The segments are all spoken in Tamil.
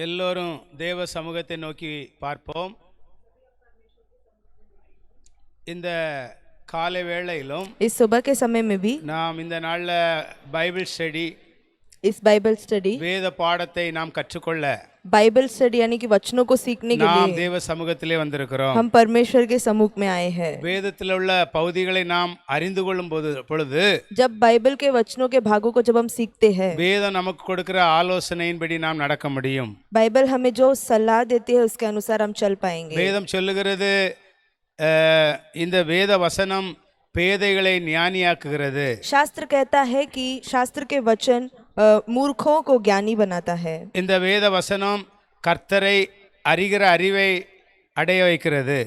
எல்லோரும் தேவ சமூகத்தை நோக்கி பார்ப்போம். இந்த காலை வேளையிலும் इस सुबह के समय में भी நாம் இந்த நாள்ல பைபிள் ஸ்டடி, इस बाइबल स्टडी வேத பாடத்தை நாம் கற்றுக்கொள்ள बाइबल स्टडी यानी कि वचनों को सीखने के நாம் लिए தேவ சமூகத்திலே வந்திருக்கிறோம். हम परमेश्वर के सम्मुख में आए हैं. வேதத்தில் உள்ள பகுதிகளை நாம் அறிந்து கொள்ளும் பொழுது जब बाइबल के वचनों के भागों को जब हम सीखते हैं, வேதம் நமக்கு கொடுக்கிற ஆலோசனையின்படி நாம் நடக்க முடியும். बाइबल हमें जो सलाह देती है उसके अनुसार हम चल पाएंगे. வேதம் சொல்லுகிறது இந்த வேத வசனம் பேதைகளை ஞானியாக்குகிறது. शास्त्र कहता है कि शास्त्र के वचन मूर्खों को ज्ञानी बनाता है. இந்த வேத வசனம் கர்த்தரை அறிகிற அறிவை அடைய வைக்கிறது.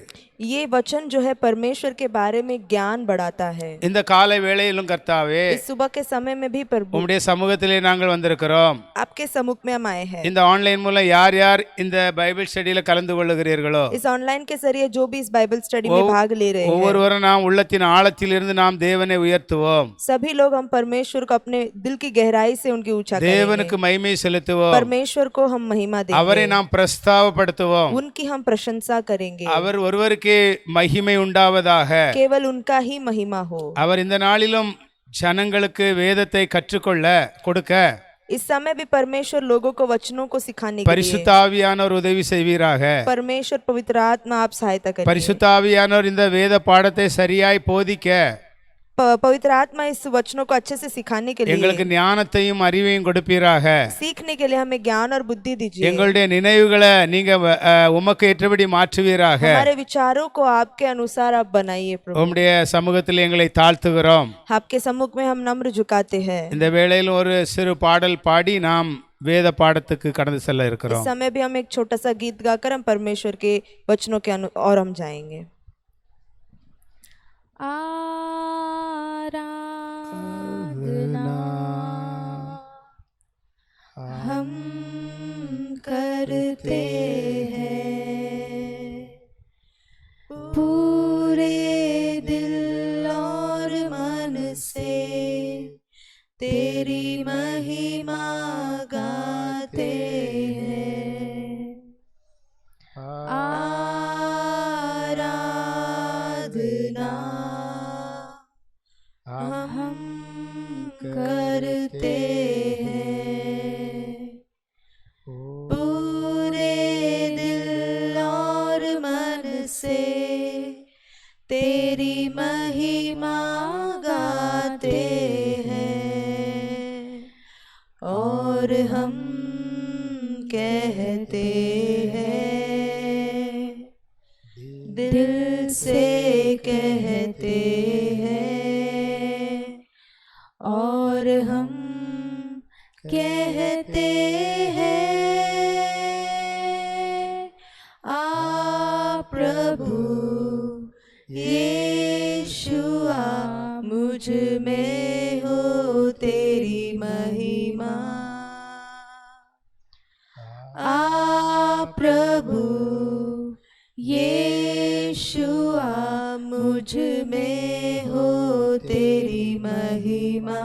ये वचन जो है परमेश्वर के बारे में ज्ञान बढ़ाता है. இந்த காலை வேளையிலும் கர்த்தாவே, इस सुबह के समय में भी प्रभु உம்முடைய சமூகத்திலே நாங்கள் வந்திருக்கிறோம். आपके सम्मुख में हम आए हैं. இந்த ஆன்லைன் மூலம் யார் யார் இந்த பைபிள் ஸ்டடியில கலந்து கொள்ளுகிறீர்களோ, इस ऑनलाइन के जरिए जो भी इस बाइबल स्टडी में भाग ले रहे हैं, ஒவ்வொருவரும் நாம் உள்ளத்தின் ஆழத்திலிருந்து நாம் தேவனை உயர்த்துவோம். सभी लोग हम परमेश्वर को अपने दिल की गहराई से उनकी ऊंचा करेंगे. தேவனுக்கு மகிமை செலுத்துவோம். परमेश्वर को हम महिमा देंगे. அவரை நாம் பிரஸ்தாவப்படுத்துவோம். उनकी हम प्रशंसा करेंगे. அவர் ஒருவருக்கே மகிமை உண்டாவதாக. केवल उनका ही महिमा हो. அவர் இந்த நாளிலும் ஜனங்களுக்கு வேதத்தை கற்றுக்கொள்ள கொடுக்க इस समय भी परमेश्वर लोगों को वचनों को सिखाने के लिए பரிசுத்த ஆவியானவர் உதவி செய்வீராக. परमेश्वर पवित्र आत्मा आप सहायता करें. பரிசுத்த ஆவியானவர் இந்த வேத பாடத்தை சரியாய் போதிக்க पवित्र आत्मा इस वचनों को अच्छे से सिखाने के लिए எங்களுக்கு ஞானத்தையும் அறிவையும் கொடுப்பீராக. सीखने के लिए हमें ज्ञान और बुद्धि दीजिए. எங்களுடைய நினைவுகளை நீங்க உமக்கு ஏற்றபடி மாற்றுவீராக. हमारे विचारों को आपके अनुसार आप बनाइए प्रभु. உம்முடைய சமூகத்தில் எங்களை தாழ்த்துகிறோம். आपके सम्मुख में हम नम्र झुकाते हैं. இந்த வேளையில் ஒரு சிறு பாடல் பாடி நாம் வேத பாடத்துக்கு கடந்து செல்ல இருக்கிறோம். इस समय भी हम एक छोटा सा गीत गाकर हम परमेश्वर के वचनों के और हम जाएंगे. आराधना हम करते हैं पूरे दिल और मन से, तेरी महिमा गाते हैं. आराधना हम करते हैं पूरे दिल और मन से, तेरी महिमा गाते हैं. और हम कहते हैं, दिल से कहते हैं, और हम कहते हैं, आ प्रभु यीशुआ मुझ में हो तेरी महिमा. आ प्रभु यीशुआ मुझ में हो तेरी महिमा.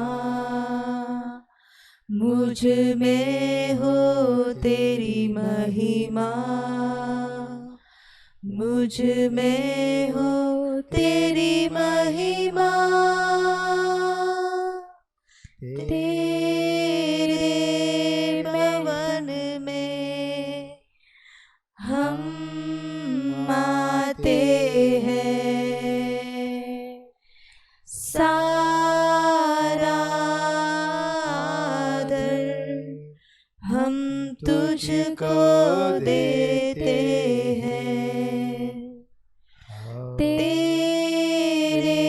मुझ में हो तेरी महिमा. मुझ में हो तेरी महिमा. तेरे भवन में हम आते हैं, सारा आदर हम तुझको देते हैं. तेरे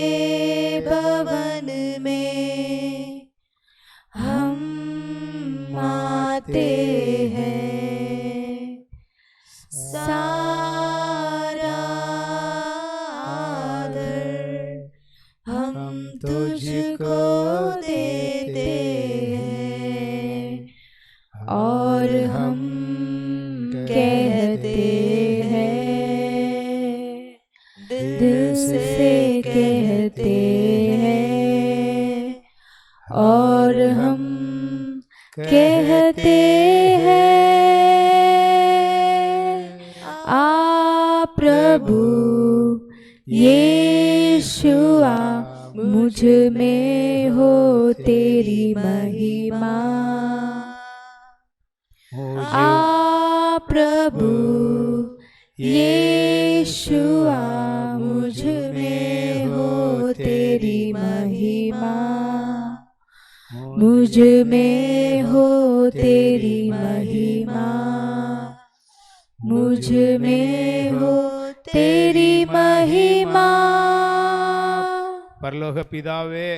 भवन में हम आते हैं, सारा आदर हम तुझको देते हैं. और हम कहते हैं, दिल से कहते हैं, और हम कहते हैं, प्रभु यीशुआ मुझ में हो तेरी महिमा। आ प्रभु यीशुआ मुझ में हो तेरी महिमा। मुझ में हो तेरी महिमा। मुझ में हो तेरी महिमा। பரலோக பிதாவே,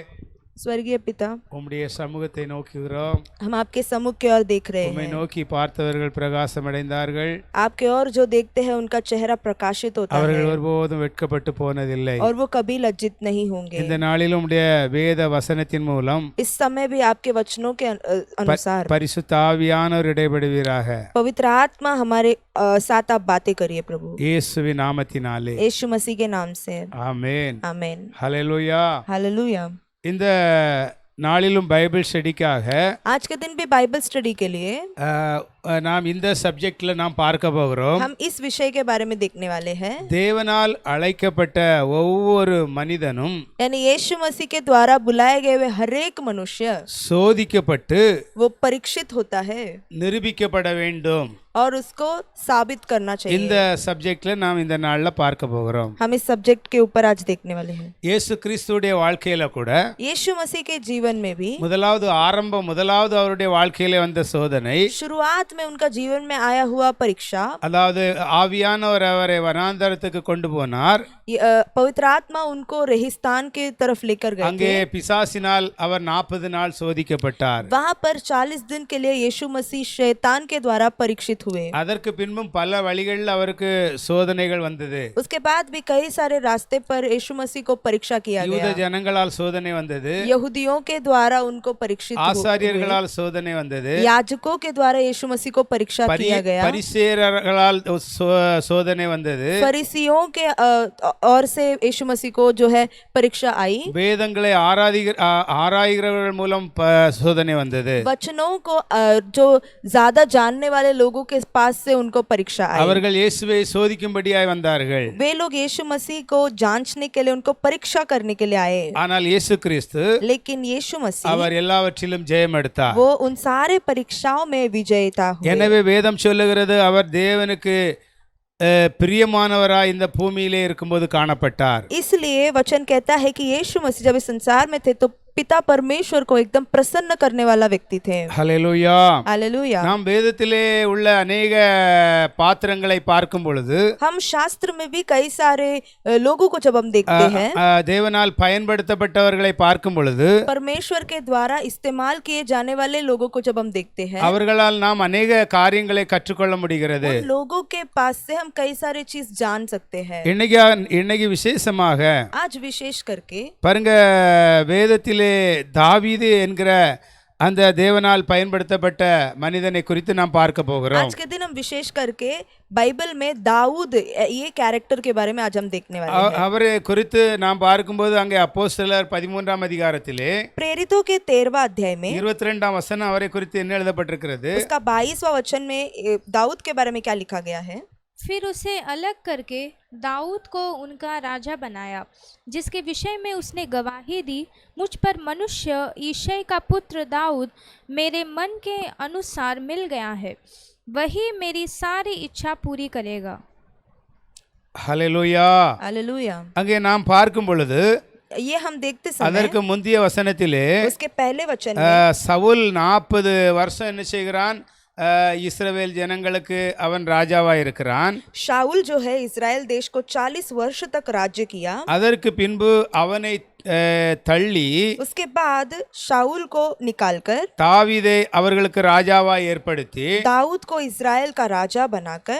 स्वर्गीय पिता, உம்முடைய சமூகத்தை நோக்குகிறோம். हम आपके सम्मुख की ओर देख रहे உம்மை हैं। நோக்கி பார்த்தவர்கள் பிரகாசம் அடைந்தார்கள். आपके ओर जो देखते हैं उनका चेहरा प्रकाशित होता है அவர்கள் ஒருபோதும் வெட்கப்பட்டு போனதில்லை. और वो कभी लज्जित नहीं होंगे। இந்த நாளிலும் உம்முடைய வேத வசனத்தின் மூலம் इस समय भी आपके वचनों के अनुसार பரிசுத்த ஆவியானவர் இடைபடுவீராக. पवित्र आत्मा हमारे साथ आप बातें करिए प्रभु, இயேசுவின் நாமத்தினாலே यीशु मसीह के नाम से ஆமென். आमेन। ஹல்லேலூயா. हालेलुया। இந்த நாளிலும் பைபிள் ஸ்டடிக்காக आज के दिन भी बाइबल स्टडी के लिए நாம் இந்த சப்ஜெக்ட்ல நாம் பார்க்க போகிறோம். हम इस विषय के बारे में देखने वाले हैं। தேவனால் அழைக்கப்பட்ட ஒவ்வொரு மனிதனும் यानी यीशु मसीह के द्वारा बुलाए गए हुए हर एक मनुष्य சோதிக்கப்பட்டு वो परीक्षित होता है நிரூபிக்கப்பட வேண்டும். और उसको साबित करना இந்த चाहिए। சப்ஜெக்ட்ல நாம் இந்த நாள்ல பார்க்க போகிறோம். हम इस सब्जेक्ट के ऊपर आज देखने वाले हैं। இயேசு கிறிஸ்துவுடைய வாழ்க்கையில கூட यीशु मसीह के जीवन में भी முதலாவது அவருடைய வாழ்க்கையில வந்த சோதனை, शुरुआत में उनका जीवन में आया हुआ परीक्षा, அதாவது ஆவியானவர் அவரை வனாந்தரத்துக்கு கொண்டு போனார். पवित्र आत्मा उनको रेगिस्तान के तरफ लेकर गए அங்கே थे। பிசாசினால் அவர் 40 நாள் சோதிக்கப்பட்டார். वहां पर 40 दिन के लिए यीशु मसीह शैतान के द्वारा परीक्षित हुए। அதற்கு பின்பும் பல வழிகளில் அவருக்கு சோதனைகள் வந்தது. उसके बाद भी कई सारे रास्ते पर यीशु मसीह को परीक्षा किया யூத गया। ஜனங்களால் சோதனை வந்தது. यहूदियों के द्वारा उनको परीक्षित हुए। ஆசாரியர்களால் சோதனை வந்தது. याजकों के द्वारा यीशु मसीह को परीक्षा किया गया। பரிசேயர்களால் சோதனை வந்தது. फरीसियों के और से यीशु मसीह को जो है परीक्षा आई। வேதங்களை ஆராய்கிறவர்கள் மூலம் சோதனை வந்தது. वचनों को जो ज्यादा जानने वाले लोगों के पास से उनको परीक्षा आई। அவர்கள் இயேசுவை சோதிக்கும்படியாய் வந்தார்கள். वे लोग यीशु मसीह को जांचने के लिए, उनको परीक्षा करने के लिए आए। ஆனால் இயேசு கிறிஸ்து लेकिन यीशु मसीह அவர் எல்லாவற்றிலும் ஜெயம் எடுத்தார். वो उन सारे परीक्षाओं में विजेता हुए। எனவே வேதம் சொல்லுகிறது அவர் தேவனுக்கு பிரியமானவராய் இந்த பூமியிலே இருக்கும்போது காணப்பட்டார். इसलिए वचन कहता है कि यीशु मसीह जब इस संसार में थे तो पिता परमेश्वर को एकदम प्रसन्न करने वाला व्यक्ति थे। ஹல்லேலூயா. हालेलुया। நாம் வேதத்திலே உள்ள अनेक பாத்திரங்களை பார்க்கும் பொழுது हम शास्त्र में भी कई सारे लोगों को जब हम देखते हैं, தேவனால் பயன்படுத்தப்பட்டவர்களை பார்க்கும் பொழுது परमेश्वर के द्वारा इस्तेमाल किए जाने वाले लोगों को जब हम देखते हैं, அவர்களால் நாம் अनेक காரியங்களை கற்றுக்கொள்ள முடிகிறது. उन लोगों के पास से हम कई सारे चीज जान सकते हैं। இன்னைக்கு விசேஷமாக आज विशेष करके பாருங்க, வேதத்திலே தாவீது என்கிற அந்த தேவனால் பயன்படுத்தப்பட்ட மனிதனை குறித்து நாம் பார்க்க போகிறோம். आज के दिन हम विशेष करके बाइबल में दाऊद ये कैरेक्टर के बारे में आज हम देखने वाले हैं। அவரை குறித்து நாம் பார்க்கும்போது அங்கே அப்போஸ்தலர் 13ஆம் அதிகாரத்திலே प्रेरितों के 13वां अध्याय में 22ஆம் வசனம் அவரை குறித்து என்ன எழுதப்பட்டிருக்கிறது? उसका 22वां वचन में दाऊद के बारे में क्या लिखा गया है? फिर उसे अलग करके दाऊद को उनका राजा बनाया, जिसके विषय में उसने गवाही दी, मुझ पर मनुष्य यिशै का पुत्र दाऊद मेरे मन के अनुसार मिल गया है, वही मेरी सारी इच्छा पूरी करेगा। ஹல்லேலூயா. हालेलुया। அங்கே நாம் பார்க்கும் பொழுது ये हम देखते समय அதற்கு முந்திய வசனத்திலே उसके पहले वचन में சவுல் 40 வருஷம் என்ன செய்கிறான்? இஸ்ரவேல் ஜனங்களுக்கு அவன் ராஜாவா இருக்கிறான். शाऊल जो है इस्राएल देश को 40 वर्ष तक राज्य किया। அதற்கு பின்பு அவனை தள்ளி उसके बाद शाऊल को निकालकर தாவீதை அவர்களுக்கு ராஜாவா ஏற்படுத்தி दाऊद को इस्राएल का राजा बनाकर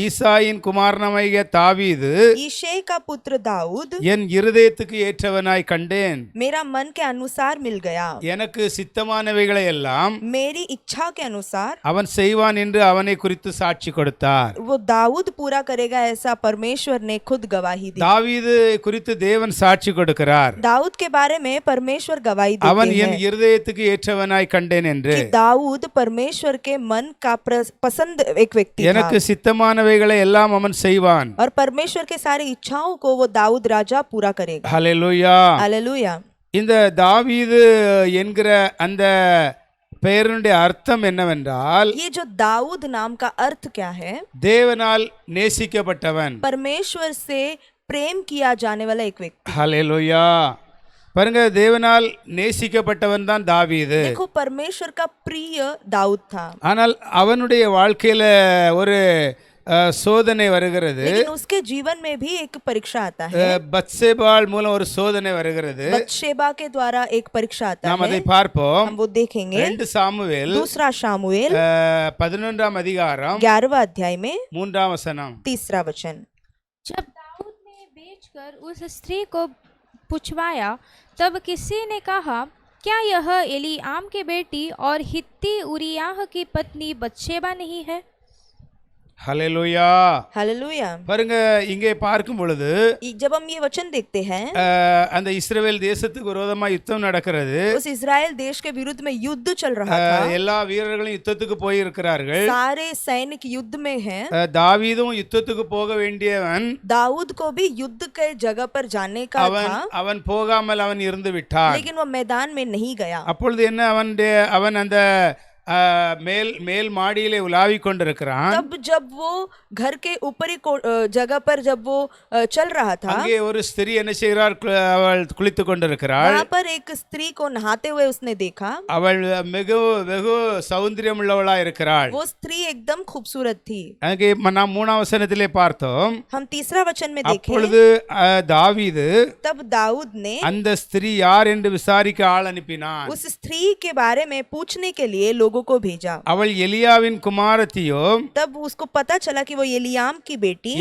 ஈசாயின் குமாரனாகிய தாவீது यिशै का पुत्र दाऊद என் இருதயத்துக்கு ஏற்றவனாய் கண்டேன், मेरा मन के अनुसार मिल गया, எனக்கு சித்தமானவைகளை எல்லாம் मेरी इच्छा के अनुसार அவன் செய்வான் என்று அவனை குறித்து சாட்சி கொடுத்தார். वो दाऊद पूरा करेगा, ऐसा परमेश्वर ने खुद गवाही दी। தாவீது குறித்து தேவன் சாட்சி கொடுக்கிறார். சொல்லுகிறார், दाऊद के बारे में परमेश्वर गवाही அவன் देते என் हैं இருதயத்துக்கு ஏற்றவனாய் கண்டேன் என்று. कि दाऊद परमेश्वर के मन का पसंद एक व्यक्ति था எனக்கு சித்தமானவைகளை எல்லாம் அவன் செய்வான். और परमेश्वर के सारी इच्छाओं को वो दाऊद राजा पूरा करेगा। ஹல்லேலூயா. हालेलुया। இந்த தாவீது என்கிற அந்த பெயருடைய அர்த்தம் என்னவென்றால், ये जो दाऊद नाम का अर्थ क्या है? தேவனால் நேசிக்கப்பட்டவன். परमेश्वर से प्रेम किया जाने वाला एक व्यक्ति। ஹல்லேலூயா. பாருங்க, தேவனால் நேசிக்கப்பட்டவன் தான் தாவீது. देखो परमेश्वर का प्रिय दाऊद था, ஆனால் அவனுடைய வாழ்க்கையில ஒரு சோதனை வருகிறது. लेकिन उसके जीवन में भी एक परीक्षा आता है। பத்சேபாள் மூலம் ஒரு சோதனை வருகிறது. बत्शेबा के द्वारा एक परीक्षा आता நாம் है, அதை பார்ப்போம். हम वो देखेंगे। 2 சாமுவேல் दूसरा शामुएल 11ஆம் அதிகாரம் 11वां अध्याय में 3ஆம் வசனம். 3रा वचन। जब दाऊद ने बेचकर उस स्त्री को पुछवाया, तब किसी ने कहा, क्या यह एलीआम की बेटी और हित्ती उरियाह की पत्नी बत्शेबा नहीं है? ஹல்லேலூயா. हालेलुया। பாருங்க, இங்கே பார்க்கும் பொழுது जब हम ये वचन देखते हैं, அந்த இஸ்ரவேல் தேசத்துக்கு விரோதமா யுத்தம் நடக்கிறது. उस इजराइल देश के विरुद्ध में युद्ध चल रहा था। எல்லா வீரர்களும் யுத்தத்துக்கு போயிருக்கிறார்கள். सारे सैनिक युद्ध में हैं। தாவீதும் யுத்தத்துக்கு போக வேண்டியவன். दाऊद को भी युद्ध के जगह पर जाने का था, அவன் போகாமல் அவன் இருந்து விட்டான். लेकिन वो मैदान में नहीं गया। அப்பொழுது என்ன, அவன் அந்த மேல் மாடியிலே உலாவிக் கொண்டிருக்கிறான். तब जब वो घर के ऊपरी जगह पर जब वो चल रहा था, அங்கே ஒரு ஸ்திரீ என்ன செய்கிறார், அவள் குளித்துக் கொண்டிருக்கிறாள். वहाँ पर एक स्त्री को नहाते हुए उसने देखा। அவள் வெகு சௌந்தரியம் உள்ளவளா இருக்கிறாள். वो स्त्री एकदम खूबसूरत थी। அங்கே நாம் 3ஆம் வசனத்திலே பார்த்தோம். हम 3रा वचन में देखें, அப்பொழுது தாவீது तब दाऊद ने அந்த ஸ்திரீ யார் என்று விசாரிக்க ஆள் அனுப்பினான். उस स्त्री के बारे में पूछने के लिए लोगों को भेजा। அவள் எலியாவின் குமாரத்தியோ, तब उसको पता चला कि वो एलीआम की बेटी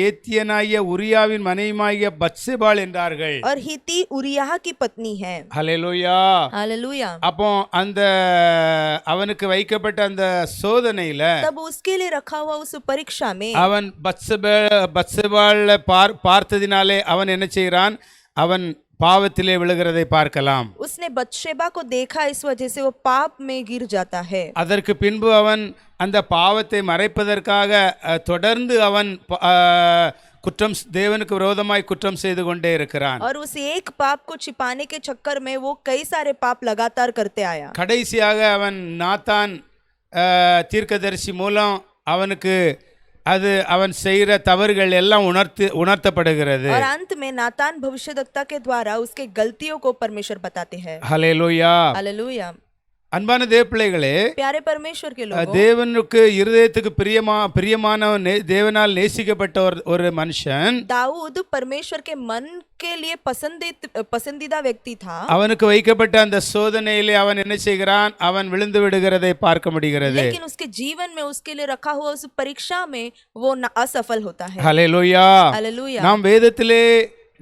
ஏத்தியனாகிய உரியாவின் மனைவியாகிய பத்சேபாள் என்றார்கள். और हित्ती उरियाह की पत्नी है। ஹல்லேலூயா. हालेलुया। அப்போ அந்த அவனுக்கு வைக்கப்பட்ட அந்த சோதனையில तब उसके लिए रखा हुआ उस परीक्षा में அவன் பத்சேபாள் பார்த்ததினாலே அவன் என்ன செய்கிறான், அவன் பாவத்திலே விழுகிறதை பார்க்கலாம். उसने बत्शेबा को देखा, इस वजह से वो पाप में गिर जाता है। அதற்கு பின்பு அவன் அந்த பாவத்தை மறைப்பதற்காக தொடர்ந்து அவன் குற்றம், தேவனுக்கு விரோதமாய் குற்றம் செய்து கொண்டே இருக்கிறான். और उस एक पाप को छिपाने के चक्कर में वो कई सारे पाप लगातार करते आया। கடைசியாக அவன் நாத்தான் தீர்க்கதரிசி மூலம் அவனுக்கு அது அவன் செய்கிற தவறுகள் எல்லாம் உணர்த்தப்படுகிறது. और अंत में नातान भविष्यद्वक्ता के द्वारा उसके गलतियों को परमेश्वर बताते हैं। ஹல்லேலூயா. हालेलुया। அன்பான தேவ பிள்ளைகளே, प्यारे परमेश्वर के लोगों, தேவனுக்கு இருதயத்துக்கு பிரியமான தேவனால் நேசிக்கப்பட்ட ஒரு மனுஷன், दाऊद परमेश्वर के मन के लिए पसंदीदा व्यक्ति था। அவனுக்கு வைக்கப்பட்ட அந்த சோதனையிலே அவன் என்ன செய்கிறான், அவன் விழுந்து விடுகிறதை பார்க்க முடிகிறது. लेकिन उसके जीवन में उसके लिए रखा हुआ उस परीक्षा में वो असफल होता है। ஹல்லேலூயா. हालेलुया। நாம் வேதத்திலே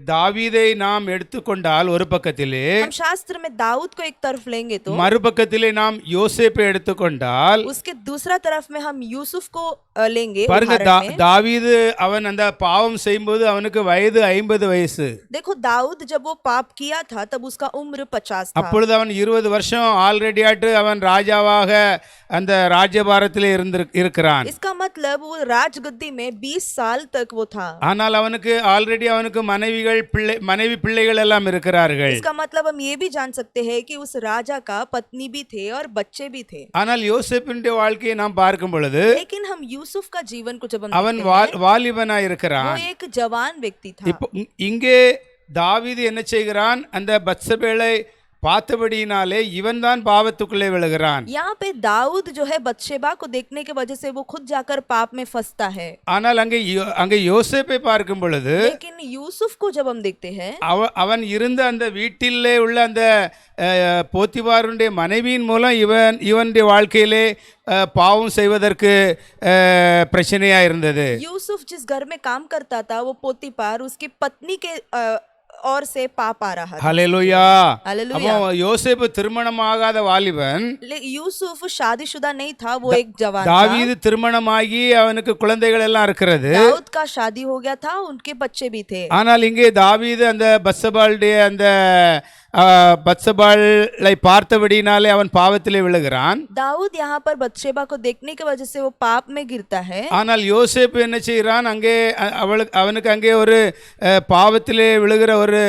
தாவீதை நாம் எடுத்துக்கொண்டால் ஒரு பக்கத்திலே, हम शास्त्र में दाऊद को एक तरफ लेंगे तो மறுபக்கத்திலே நாம் யோசேப்பை எடுத்துக்கொண்டால், उसके दूसरा तरफ में हम यूसुफ को लेंगे। பாருங்க, उदाहरण में தாவீது அவன் அந்த பாவம் செய்யும்போது அவனுக்கு வயது 50 வயசு. देखो, दाऊद जब वो पाप किया था तब उसका उम्र 50 था। அப்பொழுது அவன் 20 வருஷம் ஆல்ரெடி ஆட்டு அவன் ராஜாவாக அந்த ராஜ்யபாரத்திலே இருக்கிறான். इसका मतलब वो राजगद्दी में 20 साल तक वो था। ஆனால் அவனுக்கு ஆல்ரெடி அவனுக்கு மனைவி பிள்ளைகள் எல்லாம் இருக்கிறார்கள். इसका मतलब हम ये भी जान सकते हैं कि उस राजा का पत्नी भी थे और बच्चे भी थे। ஆனால் யோசேப்பினுடைய வாழ்க்கையை நாம் பார்க்கும் பொழுது लेकिन हम यूसुफ का जीवन को जब हम அவன் देखते हैं, வாலிபனாய் वो இருக்கிறான். एक जवान व्यक्ति था। இப்போ இங்கே தாவீது என்ன செய்கிறான், அந்த பத்சேபாளை பார்த்தபடியினாலே இவன் தான் பாவத்துக்குள்ளே விழுகிறான். यहाँ पे दाऊद जो है बत्शेबा को देखने के वजह से वो खुद जाकर पाप में फंसता है। ஆனால் அங்கே யோசேப்பை பார்க்கும் பொழுது, लेकिन यूसुफ को जब हम देखते हैं, அவன் இருந்த அந்த வீட்டிலே உள்ள அந்த போத்திபாருடைய மனைவியின் மூலம் இவனுடைய வாழ்க்கையிலே பாவம் செய்வதற்கு பிரச்சனையா இருந்தது. यूसुफ जिस घर में काम करता था वो पोतीपार उसकी पत्नी के और से पाप आ रहा था। ஹல்லேலூயா. हालेलुया। அப்போ யோசேப்பு திருமணமாகாத வாலிபன், यूसुफ शादीशुदा नहीं था, वो एक जवान था। தாவீது திருமணமாகி அவனுக்கு குழந்தைகள் எல்லாம் இருக்கிறது. दाऊद का शादी हो गया था, उनके बच्चे भी थे। ஆனால் இங்கே தாவீது அந்த பத்சபாளுடைய அந்த பத்சபாளை பார்த்தபடினாலே அவன் பாவத்திலே விழுகிறான். दाऊद यहाँ पर बत्शेबा को देखने की वजह से वो पाप में गिरता है। ஆனால் யோசேப்பு என்ன செய்கிறான், அங்கே அவனுக்கு அங்கே ஒரு பாவத்திலே விழுகிற ஒரு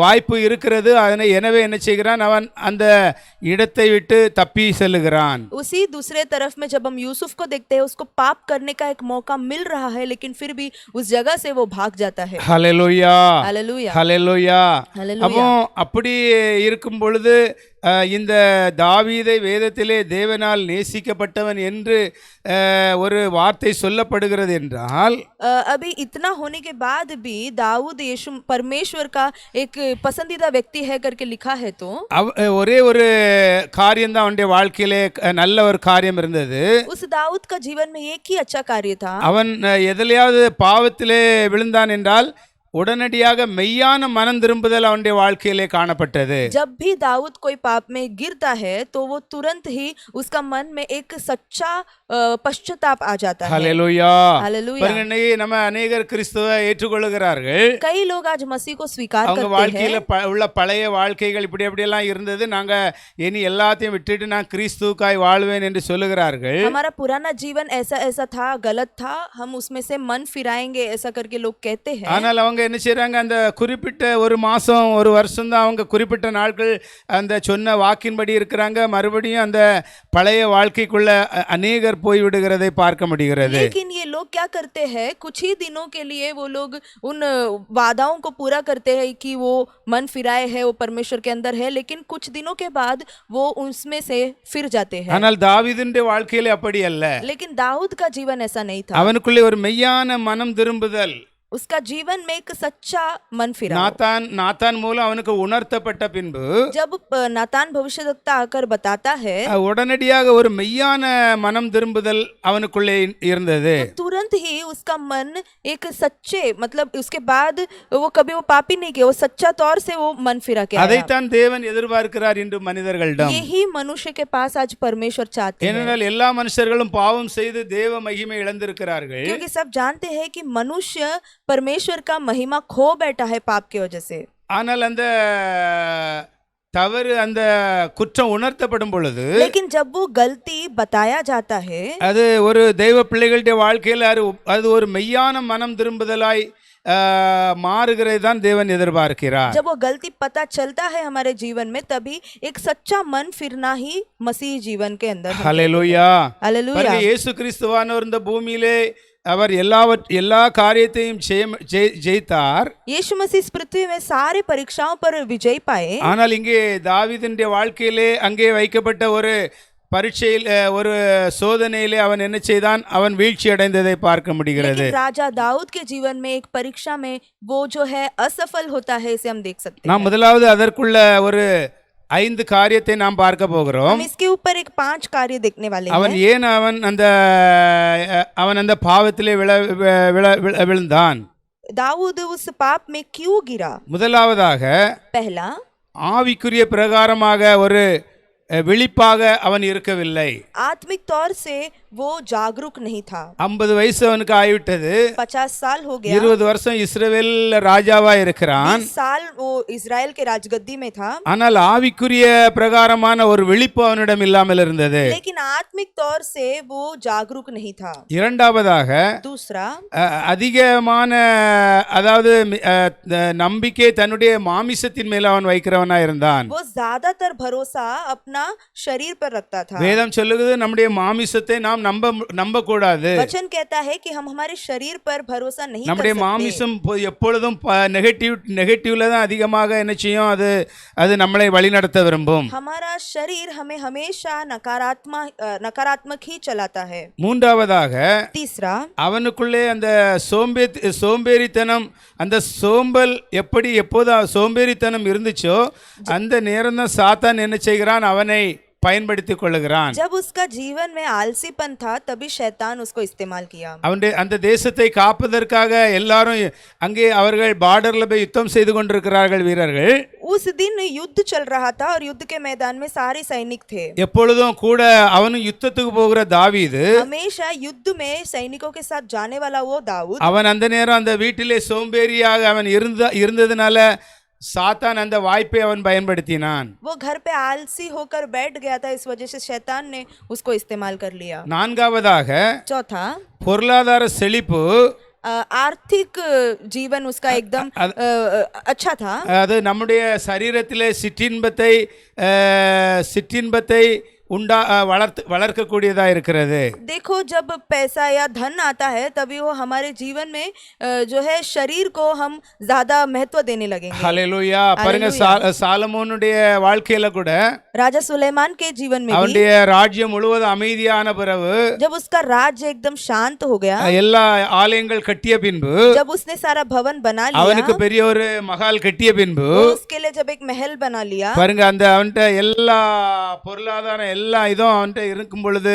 வாய்ப்பு இருக்கிறது. அதனை எனவே என்ன செய்கிறான், அவன் அந்த இடத்தை விட்டு தப்பி செல்லுகிறான். उसी दूसरे तरफ में जब हम यूसुफ को देखते हैं, उसको पाप करने का एक मौका मिल रहा है, लेकिन फिर भी उस जगह से वो भाग जाता है। ஹல்லேலூயா. हालेलुया। ஹல்லேலூயா. हालेलुया। அப்போ அப்படி இருக்கும் பொழுது இந்த தாவீதை வேதத்திலே தேவனால் நேசிக்கப்பட்டவன் என்று ஒரு வார்த்தை சொல்லப்படுகிறது என்றால், अभी इतना होने के बाद भी दाऊद यीशु परमेश्वर का एक पसंदीदा व्यक्ति है करके लिखा है, तो ஒரே ஒரு காரியம்தான் அவனுடைய வாழ்க்கையிலே நல்ல ஒரு காரியம் இருந்தது. उस दाऊद का जीवन में एक ही अच्छा कार्य था। அவன் எதிலையாவது பாவத்திலே விழுந்தான் என்றால் உடனடியாக மெய்யான மனம் திரும்புதல் அவனுடைய வாழ்க்கையிலே காணப்பட்டது. जब भी दाऊद कोई पाप में गिरता है, तो वो तुरंत ही उसका मन में एक सच्चा पश्चाताप आ जाता है। ஹல்லேலூயா. हालेलुया। பாருங்க, இன்னைக்கு நம்ம அநேகர் கிறிஸ்துவை ஏற்றுக்கொள்கிறார்கள். कई लोग आज मसीह को स्वीकार அவங்க करते வாழ்க்கையில हैं। உள்ள பழைய வாழ்க்கைகள் இப்படி அப்படியெல்லாம் இருந்தது, நாங்க இனி எல்லாத்தையும் விட்டுட்டு நான் கிறிஸ்துவுக்காய் வாழ்வேன் என்று சொல்லுகிறார்கள். हमारा पुराना जीवन ऐसा ऐसा था, गलत था, हम उसमें से मन फिराएंगे, ऐसा करके लोग कहते हैं। ஆனால் அவங்க என்ன செய்றாங்க, அந்த குறிப்பிட்ட ஒரு மாசம் ஒரு வருஷம் தான் அவங்க குறிப்பிட்ட நாட்கள் அந்த சொன்ன வாக்கின்படி இருக்கிறாங்க. மறுபடியும் அந்த பழைய வாழ்க்கைக்குள்ள அநேகர் போய் விடுகிறதை பார்க்க முடிகிறது. लेकिन ये लोग क्या करते हैं, कुछ ही दिनों के लिए वो लोग उन वादाओं को पूरा करते हैं कि वो मन फिराए है, वो परमेश्वर के अंदर है, लेकिन कुछ दिनों के बाद वो उसमें से फिर जाते हैं। ஆனால் தாவீதுடைய வாழ்க்கையில அப்படி அல்ல. लेकिन दाऊद का जीवन ऐसा नहीं था। அவனுக்குள்ளே ஒரு மெய்யான மனம் திரும்புதல், उसका जीवन में एक सच्चा मन फिरा। நாத்தான் மூலம் அவனுக்கு உணர்த்தப்பட்ட பின்பு जब नातान भविष्यवक्ता आकर बताता है, உடனடியாக ஒரு மெய்யான மனம் திரும்புதல் அவனுக்குள்ளே இருந்தது. तो तुरंत ही उसका मन एक सच्चे, मतलब उसके बाद वो कभी वो पापी नहीं किया, वो सच्चा तौर से वो मन फिरा के आया। அதைத்தான் தேவன் எதிர்பார்க்கிறார் இன்று மனிதர்களிடம். यही मनुष्य के पास आज परमेश्वर चाहते हैं, ஏனென்றால் எல்லா மனுஷர்களும் பாவம் செய்து தேவ மகிமை இழந்திருக்கிறார்கள். क्योंकि सब जानते हैं कि मनुष्य परमेश्वर का महिमा खो बैठा है पाप की वजह से। ஆனால் அந்த தவறு அந்த குற்றம் உணர்த்தப்படும் பொழுது, लेकिन जब वो गलती बताया जाता है, அது ஒரு தெய்வ பிள்ளைகளுடைய வாழ்க்கையில் அது ஒரு மெய்யான மனம் திரும்புதலாய் மாறுகிறது தான் தேவன் எதிர்பார்க்கிறார். जब वो गलती पता चलता है हमारे जीवन में, तभी एक सच्चा मन फिरना ही मसीह जीवन के अंदर है। ஹல்லேலூயா. हालेलुया। இயேசு கிறிஸ்துவானவர் இந்த பூமியிலே அவர் எல்லா காரியத்தையும் ஜெயித்தார். यीशु मसीह इस पृथ्वी में सारे परीक्षाओं पर विजय पाए। ஆனால் இங்கே தாவீதுடைய வாழ்க்கையிலே அங்கே வைக்கப்பட்ட ஒரு பரீட்சையில் ஒரு சோதனையிலே அவன் என்ன செய்தான், அவன் வீழ்ச்சி அடைந்ததை பார்க்க முடிகிறது. लेकिन राजा दाऊद के जीवन में एक परीक्षा में वो जो है असफल होता है, इसे हम देख सकते हैं। நாம் முதலாவது அதற்குள்ள ஒரு 5 காரியத்தை நாம் பார்க்க போகிறோம். हम इसके ऊपर एक 5 कार्य देखने वाले हैं। அவன் ஏன் அவன் அந்த பாவத்திலே விழுந்தான். दाऊद उस पाप में क्यों गिरा? முதலாவதாக पहला, ஆவிக்குரிய பிரகாரமாக ஒரு விழிப்பாக அவன் இருக்கவில்லை. आत्मिक तौर से वो जागरूक नहीं था। 50 வயசு அவனுக்கு ஆகிவிட்டது. 50 साल हो गया। 20 வருஷம் இஸ்ரவேல் ராஜாவா இருக்கிறான். 20 साल वो इजराइल के राजगद्दी में था। ஆனால் ஆவிக்குரிய பிரகாரமான ஒரு விழிப்பு அவனிடம் இல்லாமல் இருந்தது. लेकिन आत्मिक तौर से वो जागरूक नहीं था। இரண்டாவதாக दूसरा, அதிகமான அதாவது நம்பிக்கை தன்னுடைய மாமிசத்தின் மேல் அவன் வைக்கிறவனா இருந்தான். वो ज्यादातर भरोसा अपना शरीर पर रखता था। வேதம் சொல்லுகிறது நம்முடைய மாமிசத்தை நாம் நம்ப கூடாது. वचन कहता है कि हम हमारे शरीर पर भरोसा नहीं कर நம்முடைய सकते। மாமிசம் எப்பொழுதும் நெகட்டிவ்ல தான் அதிகமாக என்ன செய்யும், அது நம்மளை வழிநடத்த விரும்பும். हमारा शरीर हमें हमेशा नकारात्मक ही चलाता है। மூன்றாவதாக, तीसरा, அவனுக்குள்ளே அந்த சோம்பேறித்தனம், அந்த சோம்பல் எப்போது சோம்பேறித்தனம் இருந்துச்சோ அந்த நேரம் தான் சாத்தான் என்ன செய்கிறான், அவனை பயன்படுத்திக் கொள்ளுகிறான். जब उसका जीवन में आलसीपन था तभी शैतान उसको इस्तेमाल किया. அவனுடைய அந்த தேசத்தை காப்பதற்காக எல்லாரும் அங்கே அவர்கள் பார்டர்ல போய் யுத்தம் செய்து கொண்டிருக்கிறார்கள் வீரர்கள். उस दिन युद्ध चल रहा था और युद्ध के मैदान में सारे सैनिक थे. எப்பொழுதும் கூட அவனும் யுத்தத்துக்கு போகிற தாவீது हमेशा युद्ध में सैनिकों के साथ जाने वाला वो दाऊद, அவன் அந்த நேரம் அந்த வீட்டிலே சோம்பேறியாக அவன் இருந்ததுனால சாத்தான் அந்த வாய்ப்பை அவன் பயன்படுத்தினான். वो घर पे आलसी होकर बैठ गया था, इस वजह से शैतान ने उसको इस्तेमाल कर लिया. நான்காவதாக चौथा, பொருளாதார செழிப்பு, आर्थिक जीवन उसका एकदम अच्छा था. அது நம்முடைய சரீரத்திலே சிற்றின்பத்தை வளர்க்கக்கூடியதா இருக்கிறது. देखो जब पैसा या धन आता है तभी वो हमारे जीवन में जो है शरीर को हम ज्यादा महत्व देने लगेंगे. ஹல்லேலூயா. பாருங்க, சாலமோனுடைய வாழ்க்கையில கூட राजा सुलेमान के जीवन में भी அவனுடைய ராஜ்யம் முழுவதும் அமைதியான பிறகு, जब उसका राज्य एकदम शांत हो गया, எல்லா ஆலயங்கள் கட்டிய பின்பு, जब उसने सारा भवन बना लिया, அவனுக்கு பெரிய ஒரு மகால் கட்டிய பின்பு, उसके लिए जब एक महल बना लिया, பாருங்க அந்த அவன்கிட்ட எல்லா பொருளாதாரம் எல்லா இதுவும் அவன்கிட்ட இருக்கும் பொழுது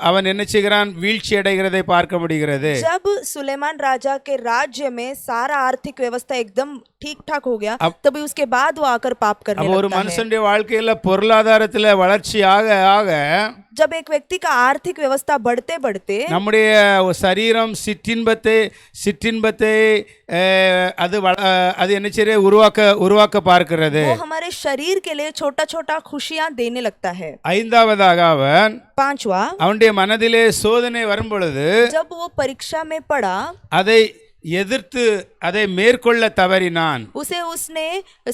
அவன் என்ன செய்கிறான், வீழ்ச்சி அடைகிறதை பார்க்க முடிகிறது. जब सुलेमान राजा के राज्य में सारा आर्थिक व्यवस्था एकदम ठीक ठाक हो गया, तभी उसके बाद वो आकर पाप करने ஒரு लगता है. மனுஷனுடைய வாழ்க்கையில பொருளாதாரத்துல வளர்ச்சி ஆக ஆக, जब एक व्यक्ति का आर्थिक व्यवस्था बढ़ते बढ़ते நம்முடைய சரீரம் சிற்றின்பத்தை அது என்ன செய்ய உருவாக்க பார்க்கிறது. वो हमारे शरीर के लिए छोटा छोटा खुशियां देने लगता है. ஐந்தாவதாக அவன் पांचवा, அவனுடைய மனதிலே சோதனை வரும் பொழுது जब वो परीक्षा में पड़ा, அதை எதிர்த்து அதை மேற்கொள்ள தவறினான். उसने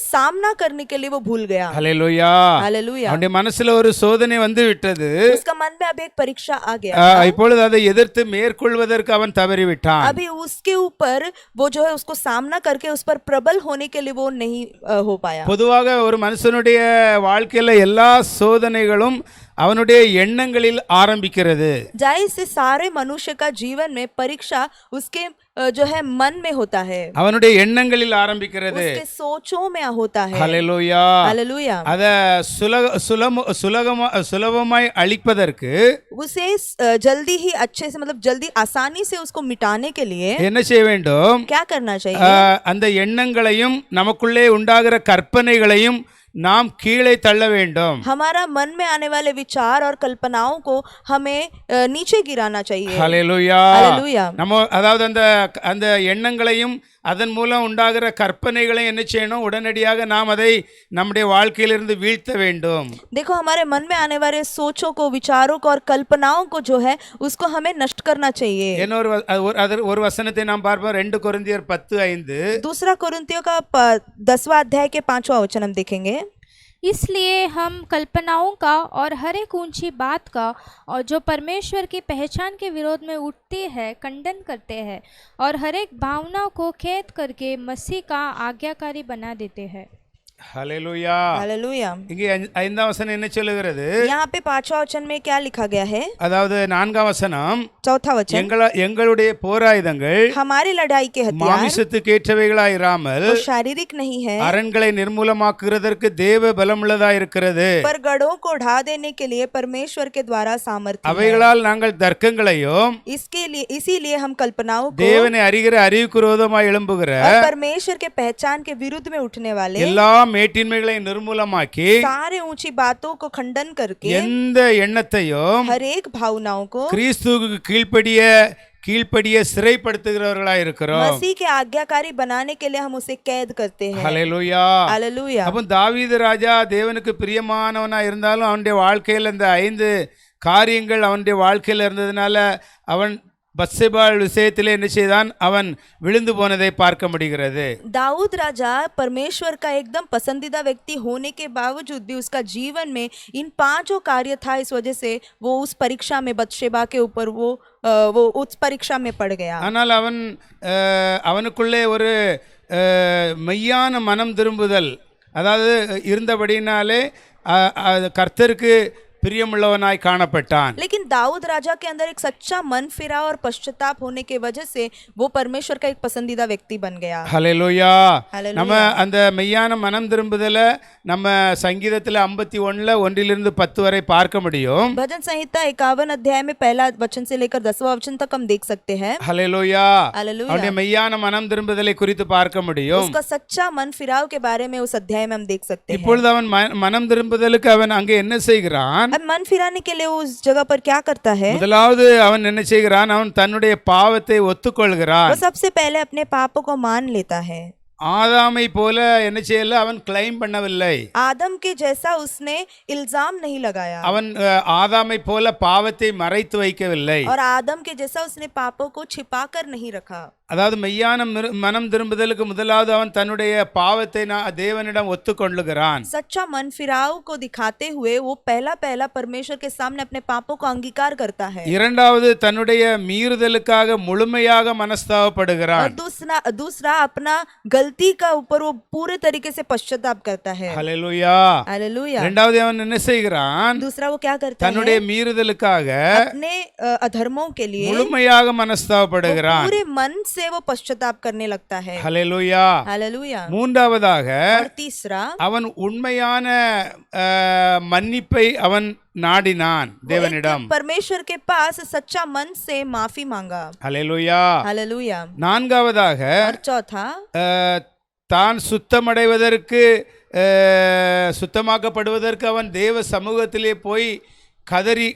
सामना करने के लिए वो भूल गया. ஹல்லேலூயா. हालेलुया. அவனுடைய மனசுல ஒரு சோதனை வந்து விட்டது. उसका मन में अब एक परीक्षा आ गया. இப்பொழுது அதை எதிர்த்து மேற்கொள்வதற்கு அவன் தவறிவிட்டான். अभी उसके ऊपर वो जो है उसको सामना करके उस पर प्रबल होने के लिए वो नहीं हो पाया. பொதுவாக ஒரு மனுஷனுடைய வாழ்க்கையில எல்லா சோதனைகளும் அவனுடைய எண்ணங்களில் ஆரம்பிக்கிறது. जाहिर से सारे मनुष्य का जीवन में परीक्षा उसके जो है मन में होता है, அவனுடைய எண்ணங்களில் ஆரம்பிக்கிறது. उसके सोचों में होता है. ஹல்லேலூயா. हालेलुया. அத சுலபமாய் அழிப்பதற்கு, उसे जल्दी ही अच्छे से मतलब जल्दी आसानी से उसको मिटाने के लिए என்ன செய்ய வேண்டும், क्या करना चाहिए? அந்த எண்ணங்களையும் நமக்குள்ளே உண்டாகிற கற்பனைகளையும் நாம் கீழே தள்ள வேண்டும். हमारा मन में आने वाले विचार और कल्पनाओं को हमें नीचे गिराना चाहिए. ஹல்லேலூயா. हालेलुया. நம்ம அதாவது அந்த எண்ணங்களையும் அதன் மூலம் உண்டாகிற கற்பனைகளையும் என்ன செய்யணும், உடனடியாக நாம் அதை நம்முடைய வாழ்க்கையிலிருந்து வீழ்த்த வேண்டும். देखो हमारे मन में आने वाले सोचों को, विचारों को और कल्पनाओं को जो है उसको हमें नष्ट करना चाहिए. ஒரு वचनத்தை நாம் பார்ப்போம். 2 கொரிந்தியர் 10:5. दूसरा कोरिन्थियों का 10वां अध्याय के 5वां वचन हम देखेंगे. इसलिए हम कल्पनाओं का और हर एक ऊंची बात का और जो परमेश्वर की पहचान के विरोध में उठती है खंडन करते हैं और हर एक भावना को कैद करके मसीह का आज्ञाकारी बना देते हैं. ஹல்லேலூயா. हालेलुया. இங்கே 5ஆம் வசனம் என்ன சொல்லுகிறது? यहाँ पे 5वां वचन में क्या लिखा गया है? அதாவது 4ஆம் வசனம், चौथा वचन, எங்களுடைய போராயுதங்கள் हमारी लड़ाई के हथियार மாமிசத்துக்கு ஏற்றவைகளாய் இராமல் वो शारीरिक नहीं है, அரண்களை நிர்மூலமாக்குறதற்கு தேவ பலமுள்ளதா இருக்கிறது. पर गढ़ों को ढा देने के लिए परमेश्वर के द्वारा सामर्थ्य है. அவைகளால் நாங்கள் தர்க்கங்களையும் इसीलिए हम कल्पनाओं को தேவனை அறிகிற அறிவுக்கு விரோதமாய் எழும்புகிற और परमेश्वर के पहचान के विरुद्ध में उठने वाले எல்லா மேட்டின்மைகளை நிர்மூலமாக்கி सारे ऊंची बातों को खंडन करके எந்த எண்ணத்தையும் हर एक भावनाओं को கிறிஸ்துவுக்கு கீழ்ப்படிய சிறைப்படுத்துகிறவர்களாய் இருக்கிறோம். मसीह के आज्ञाकारी बनाने के लिए हम उसे कैद करते हैं. ஹல்லேலூயா. हालेलुया. அப்போ தாவீது ராஜா தேவனுக்கு பிரியமானவனா இருந்தாலும் அவனுடைய வாழ்க்கையில் இந்த 5 காரியங்கள் அவனுடைய வாழ்க்கையில் இருந்ததுனால அவன் பத்சேபாள் விஷயத்திலே என்ன செய்தான், அவன் விழுந்து போனதை பார்க்க முடிகிறது. दाऊद राजा परमेश्वर का एकदम पसंदीदा व्यक्ति होने के बावजूद भी उसका जीवन में इन 5 कार्य था. इस वजह से वो उस परीक्षा में बत्शेबा के ऊपर वो उस परीक्षा में पड़ गया. ஆனால் அவனுக்குள்ளே ஒரு மெய்யான மனம் திரும்புதல் அதாவது இருந்தபடினாலே கர்த்தருக்கு பிரியமுள்ளவனாய் காணப்பட்டான். लेकिन दाऊद राजा के अंदर एक सच्चा मन फिरा और पश्चाताप होने के वजह से वो परमेश्वर का एक पसंदीदा व्यक्ति बन गया. ஹல்லேலூயா. ஹல்லேலூயா. நம்ம அந்த மெய்யான மனம் திரும்புதல நம்ம சங்கீதத்துல 51ல 1-10 வரை பார்க்க முடியும். भजन संहिता 51 अध्याय में पहला वचन से लेकर 10वां वचन तक हम देख सकते हैं. ஹல்லேலூயா. हालेलुया. அவருடைய மெய்யான மனம் திரும்புதலை குறித்து பார்க்க முடியும். उसका सच्चा मन फिराव के बारे में उस अध्याय में हम देख सकते हैं. இப்பொழுது அவன் மனம் திரும்புதலுக்கு அவன் அங்கே என்ன செய்கிறான்? अब मन फिराने के लिए उस जगह पर क्या करता है? முதலாவது அவன் என்ன செய்கிறான்? அவன் தன்னுடைய பாவத்தை ஒத்துக்கொள்கிறான். वो सबसे पहले अपने पापों को मान लेता है. ஆதாமை போல என்ன செய்யல, அவன் கிளைம் பண்ணவில்லை. आदम के जैसा उसने इल्जाम नहीं लगाया அவன் ஆதாமை போல பாவத்தை மறைத்து வைக்கவில்லை. और आदम के जैसा उसने पापों को छिपा कर नहीं रखा. அதாவது மெய்யான மனம் திரும்புதலுக்கு முதலாவது அவன் தன்னுடைய பாவத்தை தேவனிடம் ஒத்துக்கொள்ளுகிறான். सच्चा मन फिराव को दिखाते हुए वो पहला परमेश्वर के सामने अपने पापों को अंगीकार करता है. இரண்டாவது தன்னுடைய மீறுதலுக்காக முழுமையாக और மனஸ்தாபப்படுகிறான். दूसरा अपना गलती का ऊपर वो पूरे तरीके से पश्चाताप करता है. ஹல்லேலூயா. हालेलुया. இரண்டாவது அவன் என்ன செய்கிறான்? दूसरा वो क्या करता தன்னுடைய है? மீறுதலுக்காக अपने अधर्मों के लिए முழுமையாக वो மனஸ்தாபப்படுகிறான். पूरे मन से वो पश्चाताप करने लगता है. ஹல்லேலூயா. हालेलुया. மூன்றாவதாக और तीसरा அவன் உண்மையான மன்னிப்பை அவன் நாடினான் वो தேவனிடம். एक परमेश्वर के पास सच्चा मन से माफी मांगा. ஹல்லேலூயா. हालेलुया. நான்காவதாக और चौथा தான் சுத்தமடைவதற்கு சுத்தமாக்கப்படுவதற்கு அவன் தேவ சமூகத்திலே போய்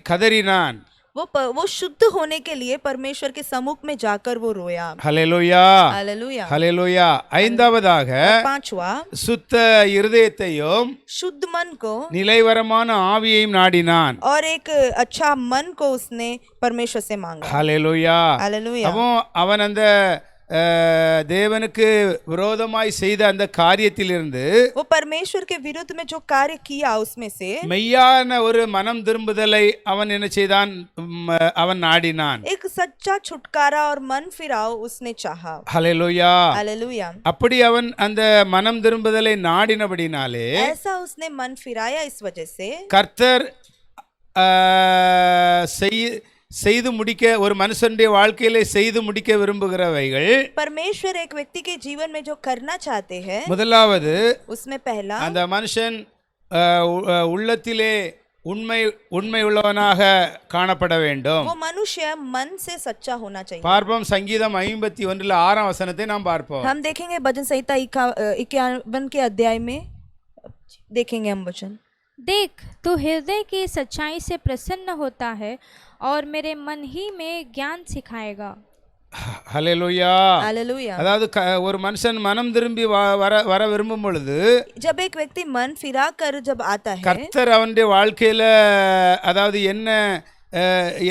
கதறினான். वो शुद्ध होने के लिए परमेश्वर के सम्मुख में जाकर वो रोया. ஹல்லேலூயா. हालेलुया. ஹல்லேலூயா. ஐந்தாவதாக पांचवा சுத்த இருதயத்தையும் शुद्ध मन को நிலைவரமான ஆவியையும் நாடினான். और एक अच्छा मन को उसने परमेश्वर से मांगा. ஹல்லேலூயா. हालेलुया. அப்போ அவன் அந்த தேவனுக்கு விரோதமாய் செய்த அந்த காரியத்திலிருந்து वो परमेश्वर के विरुद्ध में जो कार्य किया उसमें से மெய்யான ஒரு மனம் திரும்புதலை அவன் என்ன செய்தான்? அவன் நாடினான். एक सच्चा छुटकारा और मन फिराव उसने चाहा. ஹல்லேலூயா. हालेलुया. அப்படி அவன் அந்த மனம் திரும்புதலை நாடினபடினாலே ऐसा उसने मन फिराया इस वजह से கர்த்தர் செய்து முடிக்க ஒரு மனுஷனுடைய வாழ்க்கையிலே செய்து முடிக்க விரும்புகிறவைகள் परमेश्वर एक व्यक्ति के जीवन में जो करना चाहते हैं முதலாவது उसमें पहला அந்த மனுஷன் உள்ளத்திலே உண்மை உள்ளவனாக காணப்பட வேண்டும். वो मनुष्य मन से सच्चा होना चाहिए. பார்ப்போம் சங்கீதம் 51 6 வசனத்தை நாம் பார்ப்போம். हम देखेंगे भजन संहिता 51 के अध्याय में देखेंगे हम वचन. देख, तू हृदय की सच्चाई से प्रसन्न होता है और मेरे मन ही में ज्ञान सिखाएगा. ஹல்லேலூயா. हालेलुया. அதாவது ஒரு மனுஷன் மனம் திரும்பி வர விரும்பும் பொழுது जब एक व्यक्ति मन फिरा कर जब आता है கர்த்தர் அவனுடைய வாழ்க்கையில அதாவது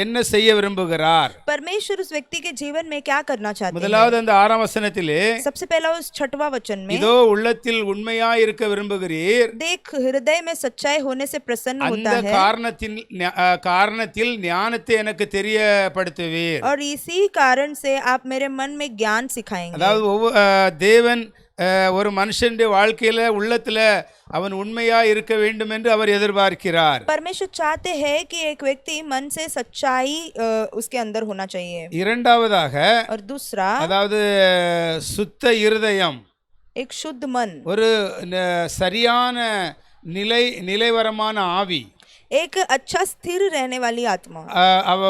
என்ன செய்ய விரும்புகிறார்? परमेश्वर उस व्यक्ति के जीवन में क्या करना चाहते हैं? முதலாவது அந்த 6 வசனத்திலே सबसे पहला उस 6वां वचन में இதோ உள்ளத்தில் உண்மையாய் இருக்க விரும்புகிறீர், देख हृदय में सच्चाई होने से प्रसन्न होता அந்த है காரணத்தில் ஞானத்தை எனக்கு தெரியப்படுத்துவீர். और इसी कारण से आप मेरे मन में ज्ञान सिखाएंगे. அதாவது தேவன் ஒரு மனுஷனுடைய வாழ்க்கையில உள்ளத்துல அவன் உண்மையா இருக்க வேண்டும் என்று அவர் எதிர்பார்க்கிறார். परमेश्वर चाहते हैं कि एक व्यक्ति मन से सच्चाई उसके अंदर होना चाहिए. இரண்டாவதாக और दूसरा அதாவது சுத்த இருதயம், एक शुद्ध मन, ஒரு சரியான நிலைவரமான ஆவி, एक अच्छा स्थिर रहने वाली आत्मा. அவ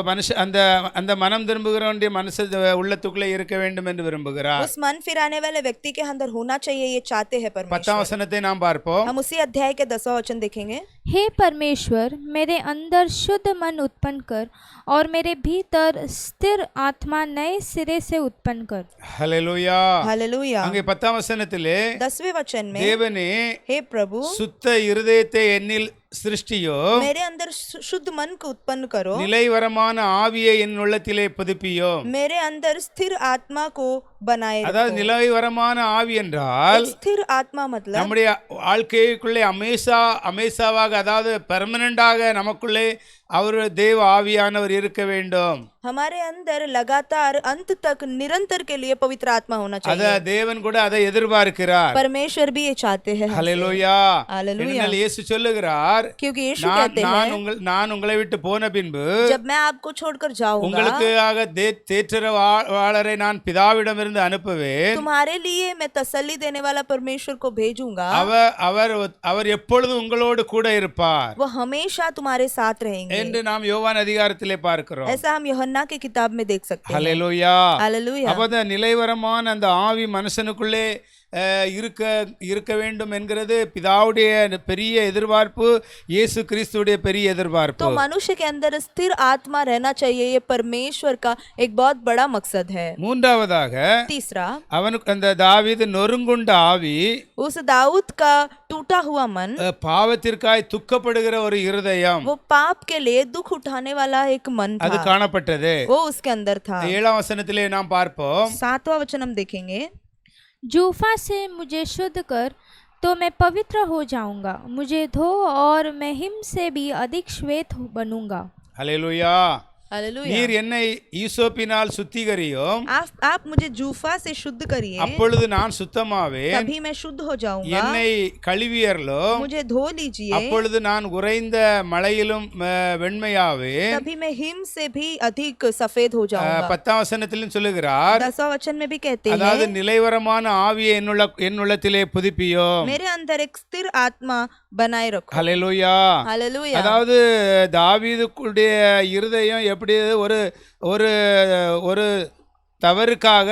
அந்த மனம் திரும்புகிறவனுடைய மனசு உள்ளத்துக்குள்ளே இருக்க வேண்டும் என்று விரும்புகிறார். उस मन फिराने वाले व्यक्ति के अंदर होना चाहिए, ये चाहते हैं 10 परमेश्वर. வசனத்தை நாம் பார்ப்போம். हम उसी अध्याय के 10वां वचन देखेंगे. हे परमेश्वर, मेरे अंदर शुद्ध मन उत्पन्न कर और मेरे भीतर स्थिर आत्मा नए सिरे से उत्पन्न कर. ஹல்லேலூயா. हालेलुया. அங்கே 10 வசனத்திலே 10वें वचन में தேவனே हे प्रभु சுத்த இருதயத்தை என்னில் சிருஷ்டியோ, मेरे अंदर शुद्ध मन को उत्पन्न करो, நிலைவரமான ஆவியை என் உள்ளத்திலே புதுப்பியோ. मेरे अंदर स्थिर आत्मा को बनाए அதாவது रखो। நிலைவரமான ஆவி என்றால் एक स्थिर आत्मा मतलब நம்முடைய வாழ்க்கைக்குள்ளே அமேசாவாக அதாவது பெர்மனண்டாக நமக்குள்ளே அவர் தேவ ஆவியானவர் இருக்க வேண்டும். हमारे अंदर लगातार अंत तक निरंतर के लिए पवित्र आत्मा होना அத चाहिए। தேவன் கூட அதை எதிர்பார்க்கிறார். परमेश्वर भी ये चाहते हैं हमसे। ஹல்லேலூயா. हालेलुया। ஏனென்றால் இயேசு சொல்லுகிறார், क्योंकि यीशु कहते हैं நான் உங்களை விட்டு போன பின்பு जब मैं आपको छोड़कर जाऊंगा உங்களுக்காக தேற்றரவாளரை நான் பிதாவிடமிருந்து அனுப்புவேன். तुम्हारे लिए मैं तसल्ली देने वाला परमेश्वर को भेजूंगा। அவர் எப்பொழுதும் உங்களோடு கூட இருப்பார் वो हमेशा तुम्हारे साथ रहेंगे। என்று நாம் யோவான் அதிகாரத்திலே பார்க்கிறோம். ऐसा हम यूहन्ना की किताब में देख सकते हैं। ஹல்லேலூயா. हालेलुया। அப்ப அந்த நிலைவரமான அந்த ஆவி மனுஷனுக்குள்ளே இருக்க வேண்டும் என்கிறது பிதாவுடைய பெரிய எதிர்பார்ப்பு, இயேசு கிறிஸ்துவுடைய பெரிய எதிர்பார்ப்பு. तो मनुष्य के अंदर स्थिर आत्मा रहना चाहिए, ये परमेश्वर का एक बहुत बड़ा मकसद है। மூன்றாவதாக तीसरा, அவனுக்கு அந்த தாவீது நொறுங்குண்ட ஆவி, उस दाऊद का टूटा हुआ मन, பாவத்திற்காய் துக்கப்படுகிற ஒரு இருதயம், वो पाप के लिए दुख उठाने वाला एक मन அது था, காணப்பட்டது. वो उसके अंदर था। 7ஆம் வசனத்திலே நாம் பார்ப்போம். 7वां वचन हम देखेंगे। जूफा से मुझे शुद्ध कर तो मैं पवित्र हो जाऊंगा, मुझे धो और मैं हिम से भी अधिक श्वेत बनूंगा। ஹல்லேலூயா. हालेलुया। நீர் என்னை ஈசோப்பினால் சுத்திகரியும், आप मुझे जूफा से शुद्ध करिए, அப்பொழுது நான் சுத்தமாவேன். तभी मैं शुद्ध हो जाऊंगा। என்னை கழுவியர்லும், मुझे धो लीजिए, அப்பொழுது நான் உறைந்த மழையிலும் வெண்மையாவேன். तभी मैं हिम से भी अधिक सफेद हो जाऊंगा। 10ஆம் வசனத்திலும் சொல்லுகிறார், 10वां वचन में भी कहते அதாவது हैं, நிலைவரமான ஆவியை என் உள்ளத்திலே புதுப்பியும். मेरे अंदर एक स्थिर आत्मा बनाए रखो। ஹல்லேலூயா. हालेलुया। அதாவது தாவீதுக்குடைய இருதயம் எப்படி ஒரு ஒரு ஒரு தவறுக்காக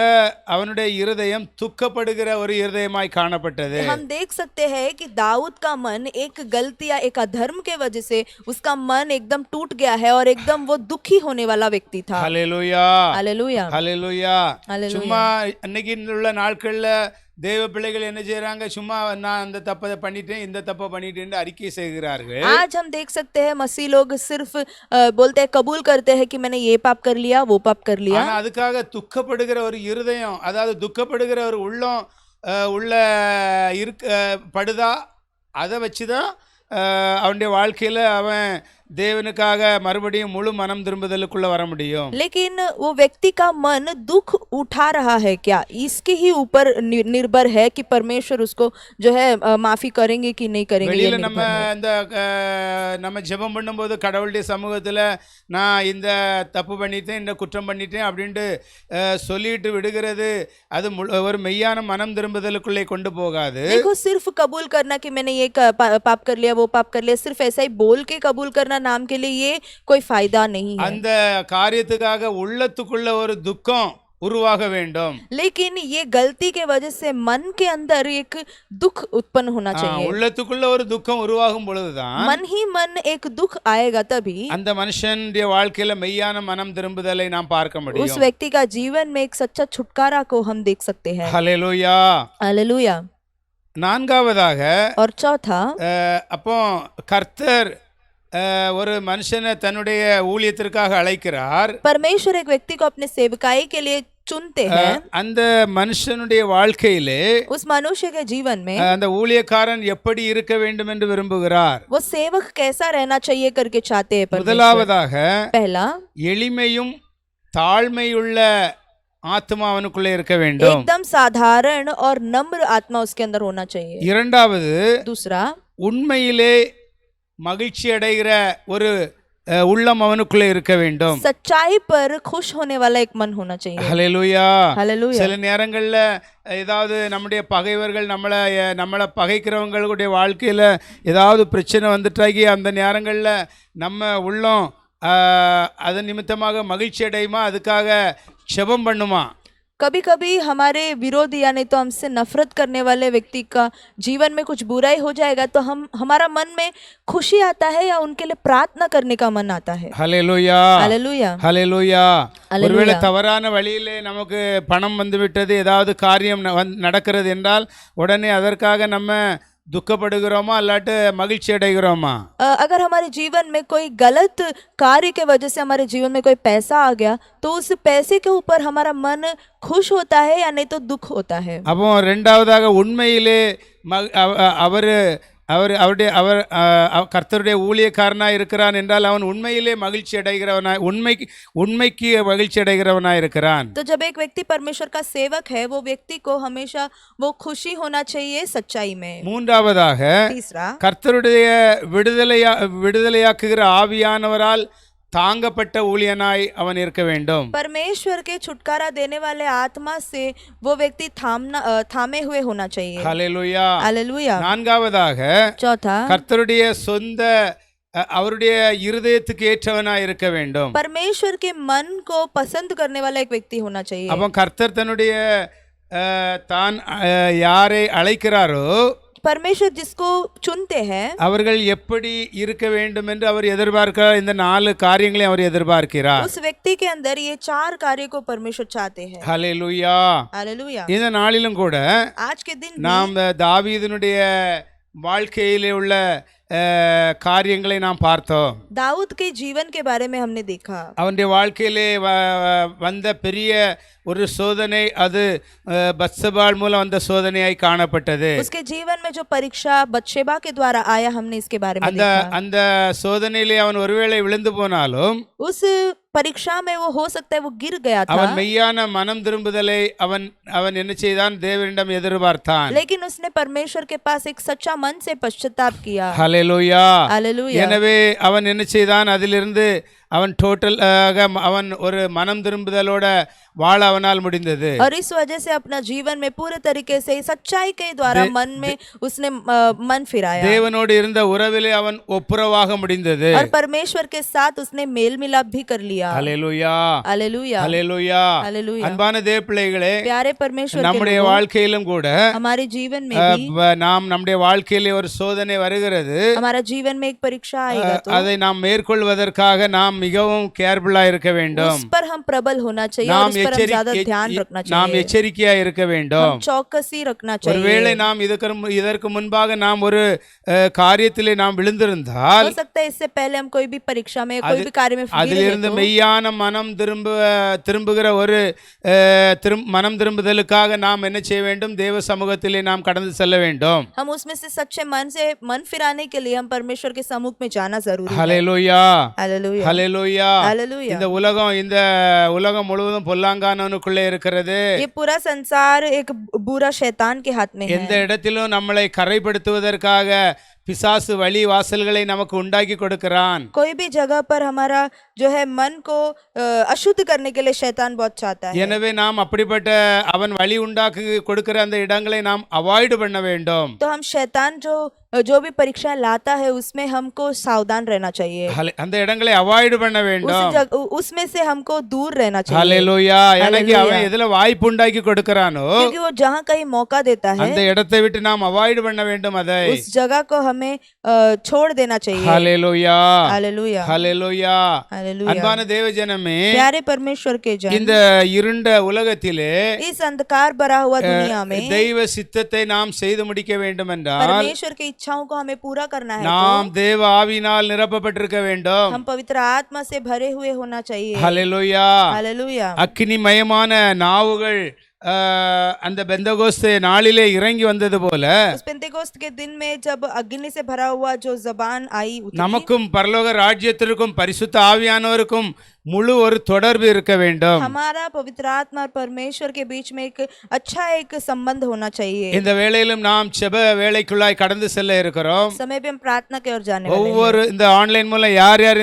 அவனுடைய இருதயம் துக்கப்படுகிற ஒரு இருதயமாய் காணப்பட்டது. हम देख सकते हैं कि दाऊद का मन एक गलती या एक अधर्म के वजह से उसका मन एकदम टूट गया है और एकदम वो दुखी होने वाला व्यक्ति था। ஹல்லேலூயா. हालेलुया। ஹல்லேலூயா. हालेलुया। சும்மா இன்னைக்கு உள்ள நாட்கள்ல தேவ பிள்ளைகள் என்ன செய்யறாங்க, சும்மா நான் அந்த தப்பை பண்ணிட்டேன் இந்த தப்பை பண்ணிட்டேன் அறிக்கை செய்கிறார்கள். आज हम देख सकते हैं मसीह लोग सिर्फ बोलते हैं, कबूल करते हैं कि मैंने ये पाप कर लिया वो पाप कर लिया, ஆனா அதுக்காக துக்கப்படுகிற ஒரு இருதயம், அதாவது துக்கப்படுகிற ஒரு உள்ளம் உள்ள படுதா, அதை வச்சுதான் அவனுடைய வாழ்க்கையில அவன் தேவனுக்காக மறுபடியும் முழு மனம் திரும்புதலுக்குள்ள வர முடியும். लेकिन वो व्यक्ति का मन दुख उठा रहा है क्या, इसके ही ऊपर निर्भर है कि परमेश्वर उसको जो है माफी करेंगे कि नहीं करेंगे। வெளியில நம்ம ஜெபம் பண்ணும்போது கடவுளுடைய சமூகத்துல நான் இந்த தப்பு பண்ணிட்டேன் இந்த குற்றம் பண்ணிட்டேன் அப்படின்ட்டு சொல்லிட்டு விடுகிறது அது ஒரு மெய்யான மனம் திரும்புதலுக்குள்ளே கொண்டு போகாது. देखो, सिर्फ कबूल करना कि मैंने ये पाप कर लिया वो पाप कर लिया, सिर्फ ऐसा ही बोल के कबूल करना नाम के लिए ये कोई फायदा नहीं है। அந்த காரியத்துக்காக உள்ளத்துக்குள்ள ஒரு துக்கம் உருவாக வேண்டும். लेकिन ये गलती के वजह से मन के अंदर एक दुख उत्पन्न होना चाहिए। உள்ளத்துக்குள்ள ஒரு துக்கம் உருவாகும் பொழுதுதான் मन ही मन एक दुख आएगा, तभी அந்த மனுஷனுடைய வாழ்க்கையில மெய்யான மனம் திரும்புதலை நாம் பார்க்க முடியும். उस व्यक्ति का जीवन में एक सच्चा छुटकारा को हम देख सकते हैं। ஹல்லேலூயா. हालेलुया। நான்காவதாக और चौथा, அப்போ கர்த்தர் ஒரு மனுஷனை தன்னுடைய ஊழியத்திற்காக அழைக்கிறார். परमेश्वर एक व्यक्ति को अपने सेवकाई के लिए चुनते हैं। அந்த மனுஷனுடைய வாழ்க்கையிலே उस मनुष्य के जीवन में அந்த ஊழியக்காரன் எப்படி இருக்க வேண்டும் என்று விரும்புகிறார். वो सेवक कैसा रहना चाहिए करके चाहते हैं परमेश्वर। முதலாவதாக पहला, எளிமையும் தாழ்மையுள்ள ஆத்மா அவனுக்குள்ளே இருக்க வேண்டும். एकदम साधारण और नम्र आत्मा उसके अंदर होना चाहिए। இரண்டாவது, दूसरा, உண்மையிலே மகிழ்ச்சி அடைகிற ஒரு உள்ளம் அவனுக்குள்ளே இருக்க வேண்டும். सच्चाई पर खुश होने वाला एक मन होना चाहिए। ஹல்லேலூயா. हालेलुया। சில நேரங்கள்ல ஏதாவது நம்முடைய பகைவர்கள் நம்மளை பகைக்கிறவங்களுடைய வாழ்க்கையில ஏதாவது பிரச்சனை வந்துட்டாகி அந்த நேரங்கள்ல நம்ம உள்ளம் அதன் நிமித்தமாக மகிழ்ச்சி அடையுமா, அதுக்காக ஜெபம் பண்ணுமா? कभी कभी हमारे विरोधी यानी तो हमसे नफरत करने वाले व्यक्ति का जीवन में कुछ बुराई हो जाएगा तो हमारा मन में खुशी आता है या उनके लिए प्रार्थना करने का मन आता है। ஹல்லேலூயா. हालेलुया। ஹல்லேலூயா. ஹல்லேலூயா. ஒருவேளை தவறான வழியிலே நமக்கு பணம் வந்து விட்டது, ஏதாவது காரியம் நடக்கிறது என்றால் உடனே அதற்காக நம்ம துக்கப்படுகிறோமா அல்லாட்டு மகிழ்ச்சி அடைகிறோமா? अगर हमारे जीवन में कोई गलत कार्य के वजह से हमारे जीवन में कोई पैसा आ गया तो उस पैसे के ऊपर हमारा मन खुश होता है या नहीं तो दुख होता है। அப்போ ரெண்டாவதாக உண்மையிலே அவர் அவர் அவருடைய அவர் கர்த்தருடைய ஊழியக்காரனாக இருக்கிறான் என்றால் அவன் உண்மையிலே மகிழ்ச்சி அடைகிறவனாய் உண்மைக்கு மகிழ்ச்சி அடைகிறவனாய் இருக்கிறான்। तो जब एक व्यक्ति परमेश्वर का सेवक है वो व्यक्ति को हमेशा वो खुशी होना चाहिए सच्चाई में। மூன்றாவதாக तीसरा கர்த்தருடைய விடுதலையாக்குகிற ஆவியானவரால் தாங்கப்பட்ட ஊழியனாய் அவன் இருக்க வேண்டும்। परमेश्वर के छुटकारा देने वाले आत्मा से वो व्यक्ति थामे हुए होना चाहिए। ஹல்லேலூயா हालेलुया। நான்காவதாக चौथा கர்த்தருடைய சொந்த அவருடைய இருதயத்துக்கு ஏற்றவனாய் இருக்க வேண்டும்। परमेश्वर के मन को पसंद करने वाला एक व्यक्ति होना चाहिए। அவன் கர்த்தர் தன்னுடைய தான் யாரை அழைக்கிறாரோ परमेश्वर जिसको चुनते हैं அவர்கள் எப்படி இருக்க வேண்டும் என்று அவர் எதிர்பார்க்கிறார்। இந்த 4 காரியங்களை அவர் எதிர்பார்க்கிறார்। उस व्यक्ति के अंदर ये 4 कार्य को परमेश्वर चाहते हैं। ஹல்லேலூயா। हालेलुया। இந்த நாளிலும் கூட आज के दिन நாம் தாவீதினுடைய வாழ்க்கையிலே உள்ள காரியங்களை நாம் பார்த்தோம்। दाऊद के जीवन के बारे में हमने देखा। அவனுடைய வாழ்க்கையிலே வந்த பெரிய ஒரு சோதனை அது பத்சபாள் மூலம் வந்த சோதனையாய் காணப்பட்டது। उसके जीवन में जो परीक्षा बत्शेबा के द्वारा आया हमने इसके बारे में देखा। அந்த சோதனையிலே அவன் ஒருவேளை விழுந்து போனாலும் उस परीक्षा में वो हो सकता है वो गिर गया था, அவன் மெய்யான மனம் திரும்புதலை அவன் என்ன செய்தான்? தேவனிடம் எதிர்பார்த்தான்। लेकिन उसने परमेश्वर के पास एक सच्चा मन से पश्चाताप किया। ஹல்லேலூயா। हालेलुया। எனவே அவன் என்ன செய்தான்? அதிலிருந்து அவன் அவன் ஒரு மனம் திரும்புதலோட வாழ அவனால் முடிந்தது। और इस वजह से अपना जीवन में पूरे तरीके से सच्चाई के द्वारा मन में उसने मन फिराया। தேவனோடு இருந்த உறவிலே அவன் ஒப்புரவாக முடிந்தது। और परमेश्वर के साथ उसने मेल मिलाप भी कर लिया। ஹல்லேலூயா। हालेलुया। ஹல்லேலூயா। हालेलुया। அன்பான தேவ பிள்ளைகளே, प्यारे परमेश्वर के நம்முடைய लोगों, வாழ்க்கையிலும் கூட हमारे जीवन में भी நம்முடைய வாழ்க்கையிலே ஒரு சோதனை வருகிறது। हमारा जीवन में एक परीक्षा आएगा तो அதை நாம் மேற்கொள்வதற்காக நாம் மிகவும் கேர்ஃபுல்லா இருக்க வேண்டும்। उस पर हम प्रबल होना चाहिए और उस पर हम ज्यादा ध्यान रखना चाहिए। நாம் எச்சரிக்கையா இருக்க வேண்டும்। हम चौकसी रखना चाहिए। ஒருவேளை நாம் இதற்கு முன்பாக நாம் ஒரு காரியத்திலே நாம் விழுந்திருந்தால் हो सकता है इससे पहले हम कोई भी परीक्षा में कोई भी कार्य में அதிலிருந்து மெய்யான மனம் திரும்புகிற ஒரு மனம் திரும்புதலுக்காக நாம் என்ன செய்ய வேண்டும்? தேவ சமூகத்திலே நாம் கடந்து செல்ல வேண்டும்। हम उसमें से सच्चे मन से मन फिराने के लिए हम परमेश्वर के सम्मुख में जाना जरूरी है। ஹல்லேலூயா। हालेलुया। ஹல்லேலூயா। हालेलुया। இந்த உலகம் முழுவதும் பொல்லாங்கானவனுக்குள்ளே இருக்கிறது। ये पूरा संसार एक बुरा शैतान के हाथ में है। எந்த இடத்திலும் நம்மளை கரைப்படுத்துவதற்காக பிசாசு வழி வாசல்களை நமக்கு உண்டாக்கி கொடுக்கிறான்। कोई भी जगह पर हमारा जो है मन को अशुद्ध करने के लिए शैतान बहुत चाहता है। எனவே நாம் அப்படிப்பட்ட அவன் வழி உண்டாக்கி கொடுக்கிற அந்த இடங்களை நாம் அவாய்ட் பண்ண வேண்டும்। तो हम शैतान जो भी परीक्षा लाता है उसमें हमको सावधान रहना चाहिए। அந்த இடங்களை அவாய்ட் பண்ண வேண்டும்। उसमें से हमको दूर रहना चाहिए। ஹல்லேலூயா। எனக்கு அவன் எதுல வாய்ப்பு உண்டாக்கி கொடுக்கறானோ क्योंकि वो जहाँ कहीं मौका देता है அந்த இடத்தை விட்டு நாம் அவாய்ட் பண்ண வேண்டும்। அதை उस जगह को हमें छोड़ देना चाहिए। ஹல்லேலூயா। हालेलुया। ஹல்லேலூயா। हालेलुया। அன்பான தேவஜனமே, प्यारे परमेश्वर के जन, இந்த இருண்ட உலகத்திலே इस अंधकार भरा हुआ दुनिया में தெய்வ சித்தத்தை நாம் செய்து முடிக்க வேண்டும் என்றால் परमेश्वर की इच्छाओं को हमें पूरा करना है நாம் தேவ ஆவியினால் நிரப்பப்பட்டிருக்க வேண்டும்। हम पवित्र आत्मा से भरे हुए होना चाहिए। ஹல்லேலூயா। हालेलुया। அக்கினிமயமான நாவுகள் அந்த பெந்தகோஸ்து நாளிலே இறங்கி வந்தது போல उस पेंतेकोस्त के दिन में जब अग्नि से भरा हुआ जो जबान आई उतरी, நமக்கும் பரலோக ராஜ்யத்திற்கும் பரிசுத்த ஆவியானவருக்கும் முழு ஒரு தொடர்பு இருக்க வேண்டும்। हमारा पवित्र आत्मा और परमेश्वर के बीच में एक अच्छा एक संबंध होना चाहिए। இந்த வேளையிலும் நாம் ஜெப வேளைக்குள்ளாய் கடந்து செல்ல இருக்கிறோம்। समय पे हम प्रार्थना की ओर जाने वाले हैं। ஒவ்வொரு இந்த ஆன்லைன் மூலம் யார் யார்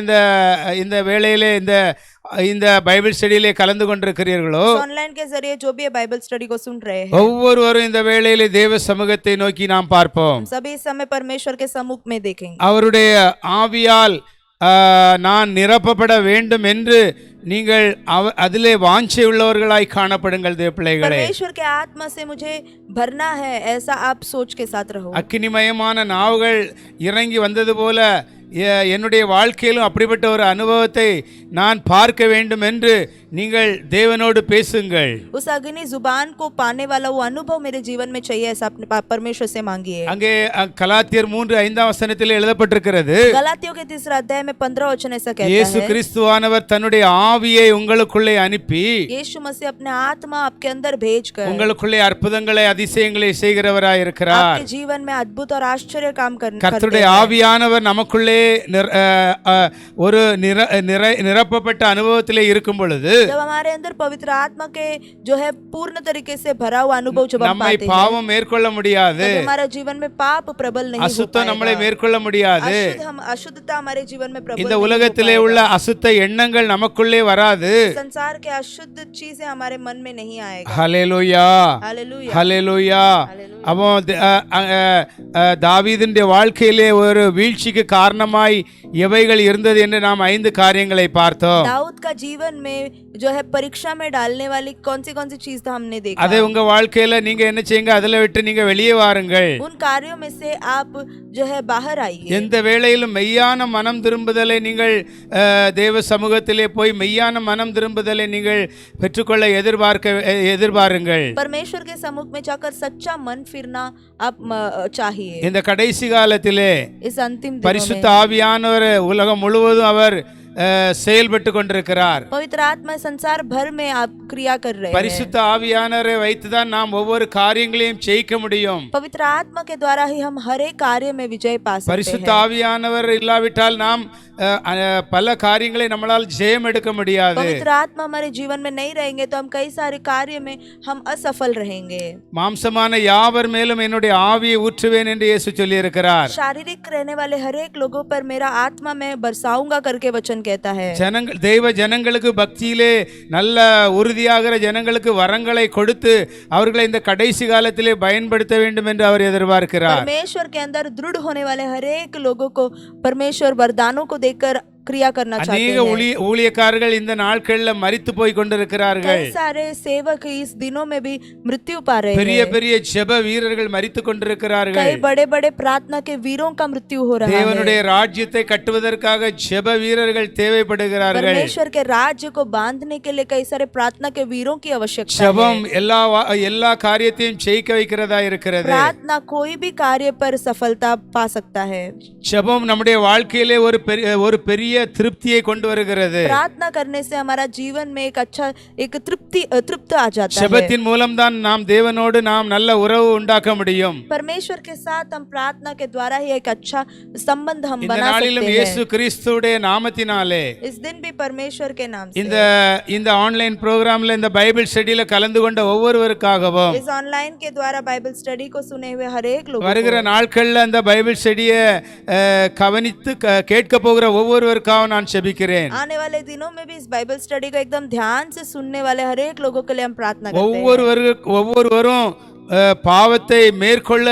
இந்த வேளையிலே இந்த பைபிள் ஸ்டடியிலே கலந்து கொண்டிருக்கிறீர்களோ ऑनलाइन के जरिए जो भी बाइबल स्टडी को सुन रहे हैं, ஒவ்வொருவரும் இந்த வேளையிலே தேவ சமூகத்தை நோக்கி நாம் பார்ப்போம்। हम सभी इस समय परमेश्वर के सम्मुख में देखेंगे। அவருடைய ஆவியால் நான் நிரப்பப்பட வேண்டும் என்று நீங்கள் அதிலே வாஞ்சை உள்ளவர்களாய் காணப்படுங்கள் தேவ பிள்ளைகளே। परमेश्वर के आत्मा से मुझे भरना है, ऐसा आप सोच के साथ रहो। அக்கினிமயமான நாவுகள் இறங்கி வந்தது போல என்னுடைய வாழ்க்கையிலும் அப்படிப்பட்ட ஒரு அனுபவத்தை நான் பார்க்க வேண்டும் என்று நீங்கள் தேவனோடு பேசுங்கள். उस अग्नि जुबान को पाने वाला वो अनुभव मेरे जीवन में चाहिए, ऐसा अपने परमेश्वर से मांगिए। அங்கே கலாத்தியர் 3:5 வசனத்தில் எழுதப்பட்டிருக்கிறது, गलातियों के 3 अध्याय में 15 वचन ऐसा कहता இயேசு है, கிறிஸ்துவானவர் தன்னுடைய ஆவியை உங்களுக்குள்ளே அனுப்பி यीशु मसीह अपने आत्मा आपके अंदर भेजकर உங்களுக்குள்ளே அற்புதங்களை அதிசயங்களை செய்கிறவராய் இருக்கிறார். आपके जीवन में अद्भुत और आश्चर्य काम करते கர்த்தருடைய हैं। ஆவியானவர் நமக்குள்ளே ஒரு நிரப்பப்பட்ட அனுபவத்திலே இருக்கும் பொழுது जब हमारे अंदर पवित्र आत्मा के जो है पूर्ण तरीके से भरा हुआ अनुभव जब हम நம்மை पाते हैं, பாவம் மேற்கொள்ள முடியாது, तब हमारे जीवन में पाप प्रबल नहीं हो அசுத்தம் நம்மளை पाएगा। மேற்கொள்ள முடியாது, अशुद्धता हमारे जीवन में प्रबल இந்த नहीं हो உலகத்திலே உள்ள அசுத்த எண்ணங்கள் நமக்குள்ளே வராது. पाएगा। संसार के अशुद्ध चीजें हमारे मन में नहीं आएगा। ஹல்லேலூயா, हालेलुया, ஹல்லேலூயா. हालेलुया। அப்போ தாவீதினுடைய வாழ்க்கையிலே ஒரு வீழ்ச்சிக்கு காரணமாய் எவைகள் இருந்தது என்று நாம் 5 காரியங்களை பார்த்தோம். दाऊद का जीवन में जो है परीक्षा में डालने वाली कौन सी चीज तो हमने देखा। அதை உங்க வாழ்க்கையில நீங்க என்ன செய்யுங்க, அதில் விட்டு நீங்க வெளியே வாருங்கள். उन कार्यों में से आप जो है बाहर आइए। எந்த வேளையிலும் மெய்யான மனம் திரும்புதலை நீங்கள் தேவ சமூகத்திலே போய் மெய்யான மனம் திரும்புதலை நீங்கள் பெற்றுக்கொள்ள எதிர்பாருங்கள். परमेश्वर के सम्मुख में जाकर सच्चा मन फिरना आप चाहिए। இந்த கடைசி காலத்திலே इस अंतिम दिनों பரிசுத்த में ஆவியானவர் உலகம் முழுவதும் அவர் செயல்பட்டு கொண்டிருக்கிறார். पवित्र आत्मा संसार भर में आप क्रिया कर रहे हैं। பரிசுத்த ஆவியானவரை வைத்துதான் நாம் ஒவ்வொரு காரியங்களையும் ஜெயிக்க முடியும். पवित्र आत्मा के द्वारा ही हम हर एक कार्य में विजय पा सकते பரிசுத்த हैं। ஆவியானவர் இல்லாவிட்டால் நாம் பல காரியங்களை நம்மளால் ஜெயம் எடுக்க முடியாது. पवित्र आत्मा हमारे जीवन में नहीं रहेंगे तो हम कई सारे कार्य में हम असफल रहेंगे। மாம்சமான யாவர் மேலும் என்னுடைய ஆவியை ஊற்றுவேன் என்று இயேசு சொல்லி இருக்கிறார். शारीरिक रहने वाले हर एक लोगों पर मेरा आत्मा मैं बरसाऊंगा करके वचन कहता है। ஜனங்கள் தெய்வ ஜனங்களுக்கு பக்தியிலே நல்ல உறுதியாகிற ஜனங்களுக்கு வரங்களை கொடுத்து அவர்களை இந்த கடைசி காலத்திலே பயன்படுத்த வேண்டும் என்று அவர் எதிர்பார்க்கிறார். परमेश्वर के अंदर दृढ़ होने वाले हर एक लोगों को परमेश्वर वरदानों को देकर क्रिया करना चाहते अनेक हैं। ஊழியக்காரர்கள் இந்த நாட்களில் மரித்து போய் கொண்டிருக்கிறார்கள். कई सारे सेवक इस दिनों में भी मृत्यु पा रहे பெரிய हैं। பெரிய ஜெப வீரர்கள் மரித்து கொண்டிருக்கிறார்கள். कई बड़े बड़े प्रार्थना के वीरों का मृत्यु हो रहा है। தேவனுடைய ராஜ்யத்தை கட்டுவதற்காக ஜெப வீரர்கள் தேவைப்படுகிறார்கள். परमेश्वर के राज्य को बांधने के लिए कई सारे प्रार्थना के वीरों की आवश्यकता है। ஜெபம் எல்லா காரியத்தையும் ஜெயிக்க வைக்கிறதா இருக்கிறது. प्रार्थना कोई भी कार्य पर सफलता पा सकता है। ஜெபம் நம்முடைய வாழ்க்கையிலே ஒரு பெரிய திருப்தியை கொண்டு வருகிறது. प्रार्थना करने से हमारा जीवन में एक अच्छा एक तृप्त आ जाता है। ஜெபத்தின் மூலம்தான் நாம் தேவனோடு நாம் நல்ல உறவு உண்டாக்க முடியும். परमेश्वर के साथ हम प्रार्थना के द्वारा ही एक अच्छा संबंध हम இந்த बना நாளிலும் सकते இயேசு हैं। கிறிஸ்துவுடைய நாமத்தினாலே इस दिन भी परमेश्वर के नाम से இந்த ஆன்லைன் ப்ரோக்ராம்ல இந்த பைபிள் ஸ்டடியில கலந்து கொண்ட ஒவ்வொருவருக்காகவும் इस ऑनलाइन के द्वारा बाइबल स्टडी को सुने हुए हर एक लोगों வருகிற நாட்கள்ல அந்த பைபிள் ஸ்டடியை கவனித்து கேட்க போகிற ஒவ்வொருவருக்காகவும் நான் செபிக்கிறேன். आने वाले दिनों में भी इस बाइबल स्टडी को एकदम ध्यान से सुनने वाले हर एक लोगों के लिए हम प्रार्थना करते हैं। ஒவ்வொருவரும் பாவத்தை மேற்கொள்ள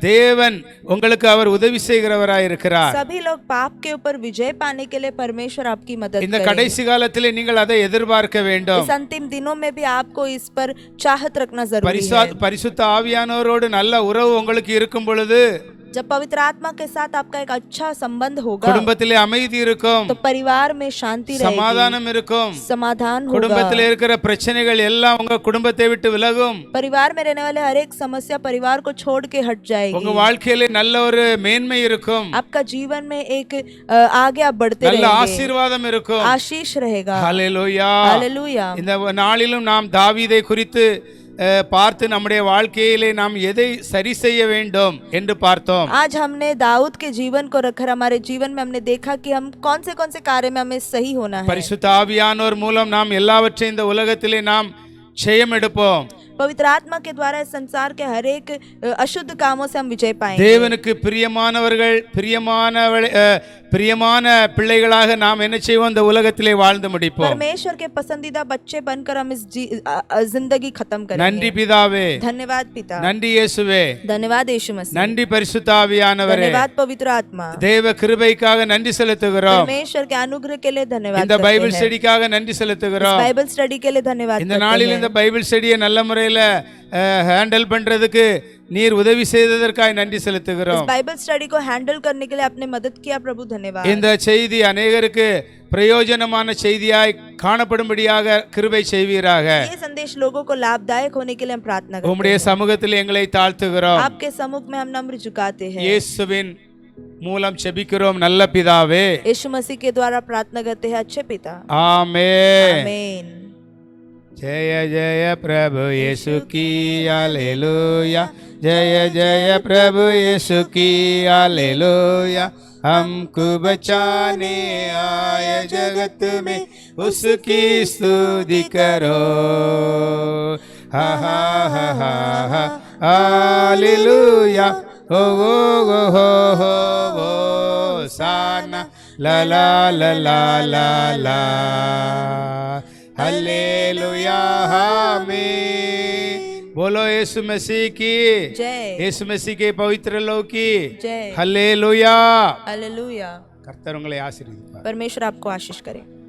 தேவன் உங்களுக்கு அவர் உதவி செய்கிறவராய் இருக்கிறார். सभी लोग पाप के ऊपर विजय पाने के लिए परमेश्वर आपकी मदद இந்த करें। கடைசி காலத்திலே நீங்கள் அதை எதிர்பார்க்க வேண்டும். इस अंतिम दिनों में भी आपको इस पर चाहत रखना जरूरी है। பரிசுத்த ஆவியானவரோடு நல்ல உறவு உங்களுக்கு இருக்கும் பொழுது जब पवित्र आत्मा के साथ आपका एक अच्छा संबंध होगा குடும்பத்திலே அமைதி இருக்கும், तो परिवार में शांति रहेगी, சமாதானம் இருக்கும், समाधान होगा। குடும்பத்திலே இருக்கிற பிரச்சனைகள் எல்லாம் உங்க குடும்பத்தை விட்டு விலகும். परिवार में रहने वाले हर एक समस्या परिवार को छोड़ के हट जाएगी। உங்க வாழ்க்கையிலே நல்ல ஒரு மேன்மை இருக்கும், आपका जीवन में एक आगे आप बढ़ते நல்ல रहेंगे, ஆசீர்வாதம் இருக்கும். आशीष रहेगा। ஹல்லேலூயா. हालेलुया। இந்த நாளிலும் நாம் தாவீதை குறித்து பார்த்து நம்முடைய வாழ்க்கையிலே நாம் எதை சரி செய்ய வேண்டும் என்று பார்த்தோம். आज हमने दाऊद के जीवन को रखकर हमारे जीवन में हमने देखा कि हम कौन से कार्य में हमें सही होना है। பரிசுத்த ஆவியானவர் மூலம் நாம் எல்லாவற்றையும் இந்த உலகத்திலே நாம் ஜெயம் எடுப்போம். पवित्र आत्मा के द्वारा इस संसार के हर एक अशुद्ध कामों से हम विजय पाएंगे। தேவனுக்கு பிரியமானவர்கள் பிரியமான பிள்ளைகளாக நாம் என்ன செய்வோம், இந்த உலகத்திலே வாழ்ந்து முடிப்போம். परमेश्वर के पसंदीदा बच्चे बनकर हम इस जिंदगी खत्म करेंगे। நன்றி பிதாவே, धन्यवाद पिता, நன்றி இயேசுவே, धन्यवाद यीशु मसीह, நன்றி பரிசுத்த ஆவியானவரே, धन्यवाद पवित्र आत्मा, தேவ கிருபைக்காக நன்றி செலுத்துகிறோம். परमेश्वर के अनुग्रह के लिए धन्यवाद இந்த करते பைபிள் हैं। ஸ்டடிக்காக நன்றி செலுத்துகிறோம். बाइबल स्टडी के लिए धन्यवाद இந்த करते நாளில் हैं। இந்த பைபிள் ஸ்டடியை நல்ல முறையில் ஹேண்டில் பண்றதுக்கு நீர் உதவி செய்ததற்காக நன்றி செலுத்துகிறோம். इस बाइबल स्टडी को हैंडल करने के लिए आपने मदद किया प्रभु, धन्यवाद। இந்த செய்தி अनेகருக்கு பிரயோஜனமான செய்தியாய் காணப்படும்படியாக கிருபை செய்வீராக. ये संदेश लोगों को लाभदायक होने के लिए हम प्रार्थना करते உம்முடைய சமூகத்தில் எங்களை தாழ்த்துகிறோம். हैं। आपके सम्मुख में हम नम्र झुकाते हैं। இயேசுவின் மூலம் செபிக்கிறோம் நல்ல பிதாவே. यीशु मसीह के द्वारा प्रार्थना करते हैं अच्छे पिता। ஆமென். आमीन। जय जय प्रभु यीशु की हालेलुया, जय जय प्रभु यीशु की हालेलुया। हमको बचाने आए जगत में उसकी स्तुति करो। हा हा हा हा हा हालेलुया। हो साना ला ला ला ला ला ला हालेलुया आमीन। बोलो यीशु मसीह की जय। यीशु मसीह के पवित्र लोग की जय। हालेलुया। हालेलुया। கர்த்தர் உங்களை ஆசீர்வதிப்பார். परमेश्वर आपको आशीष करे।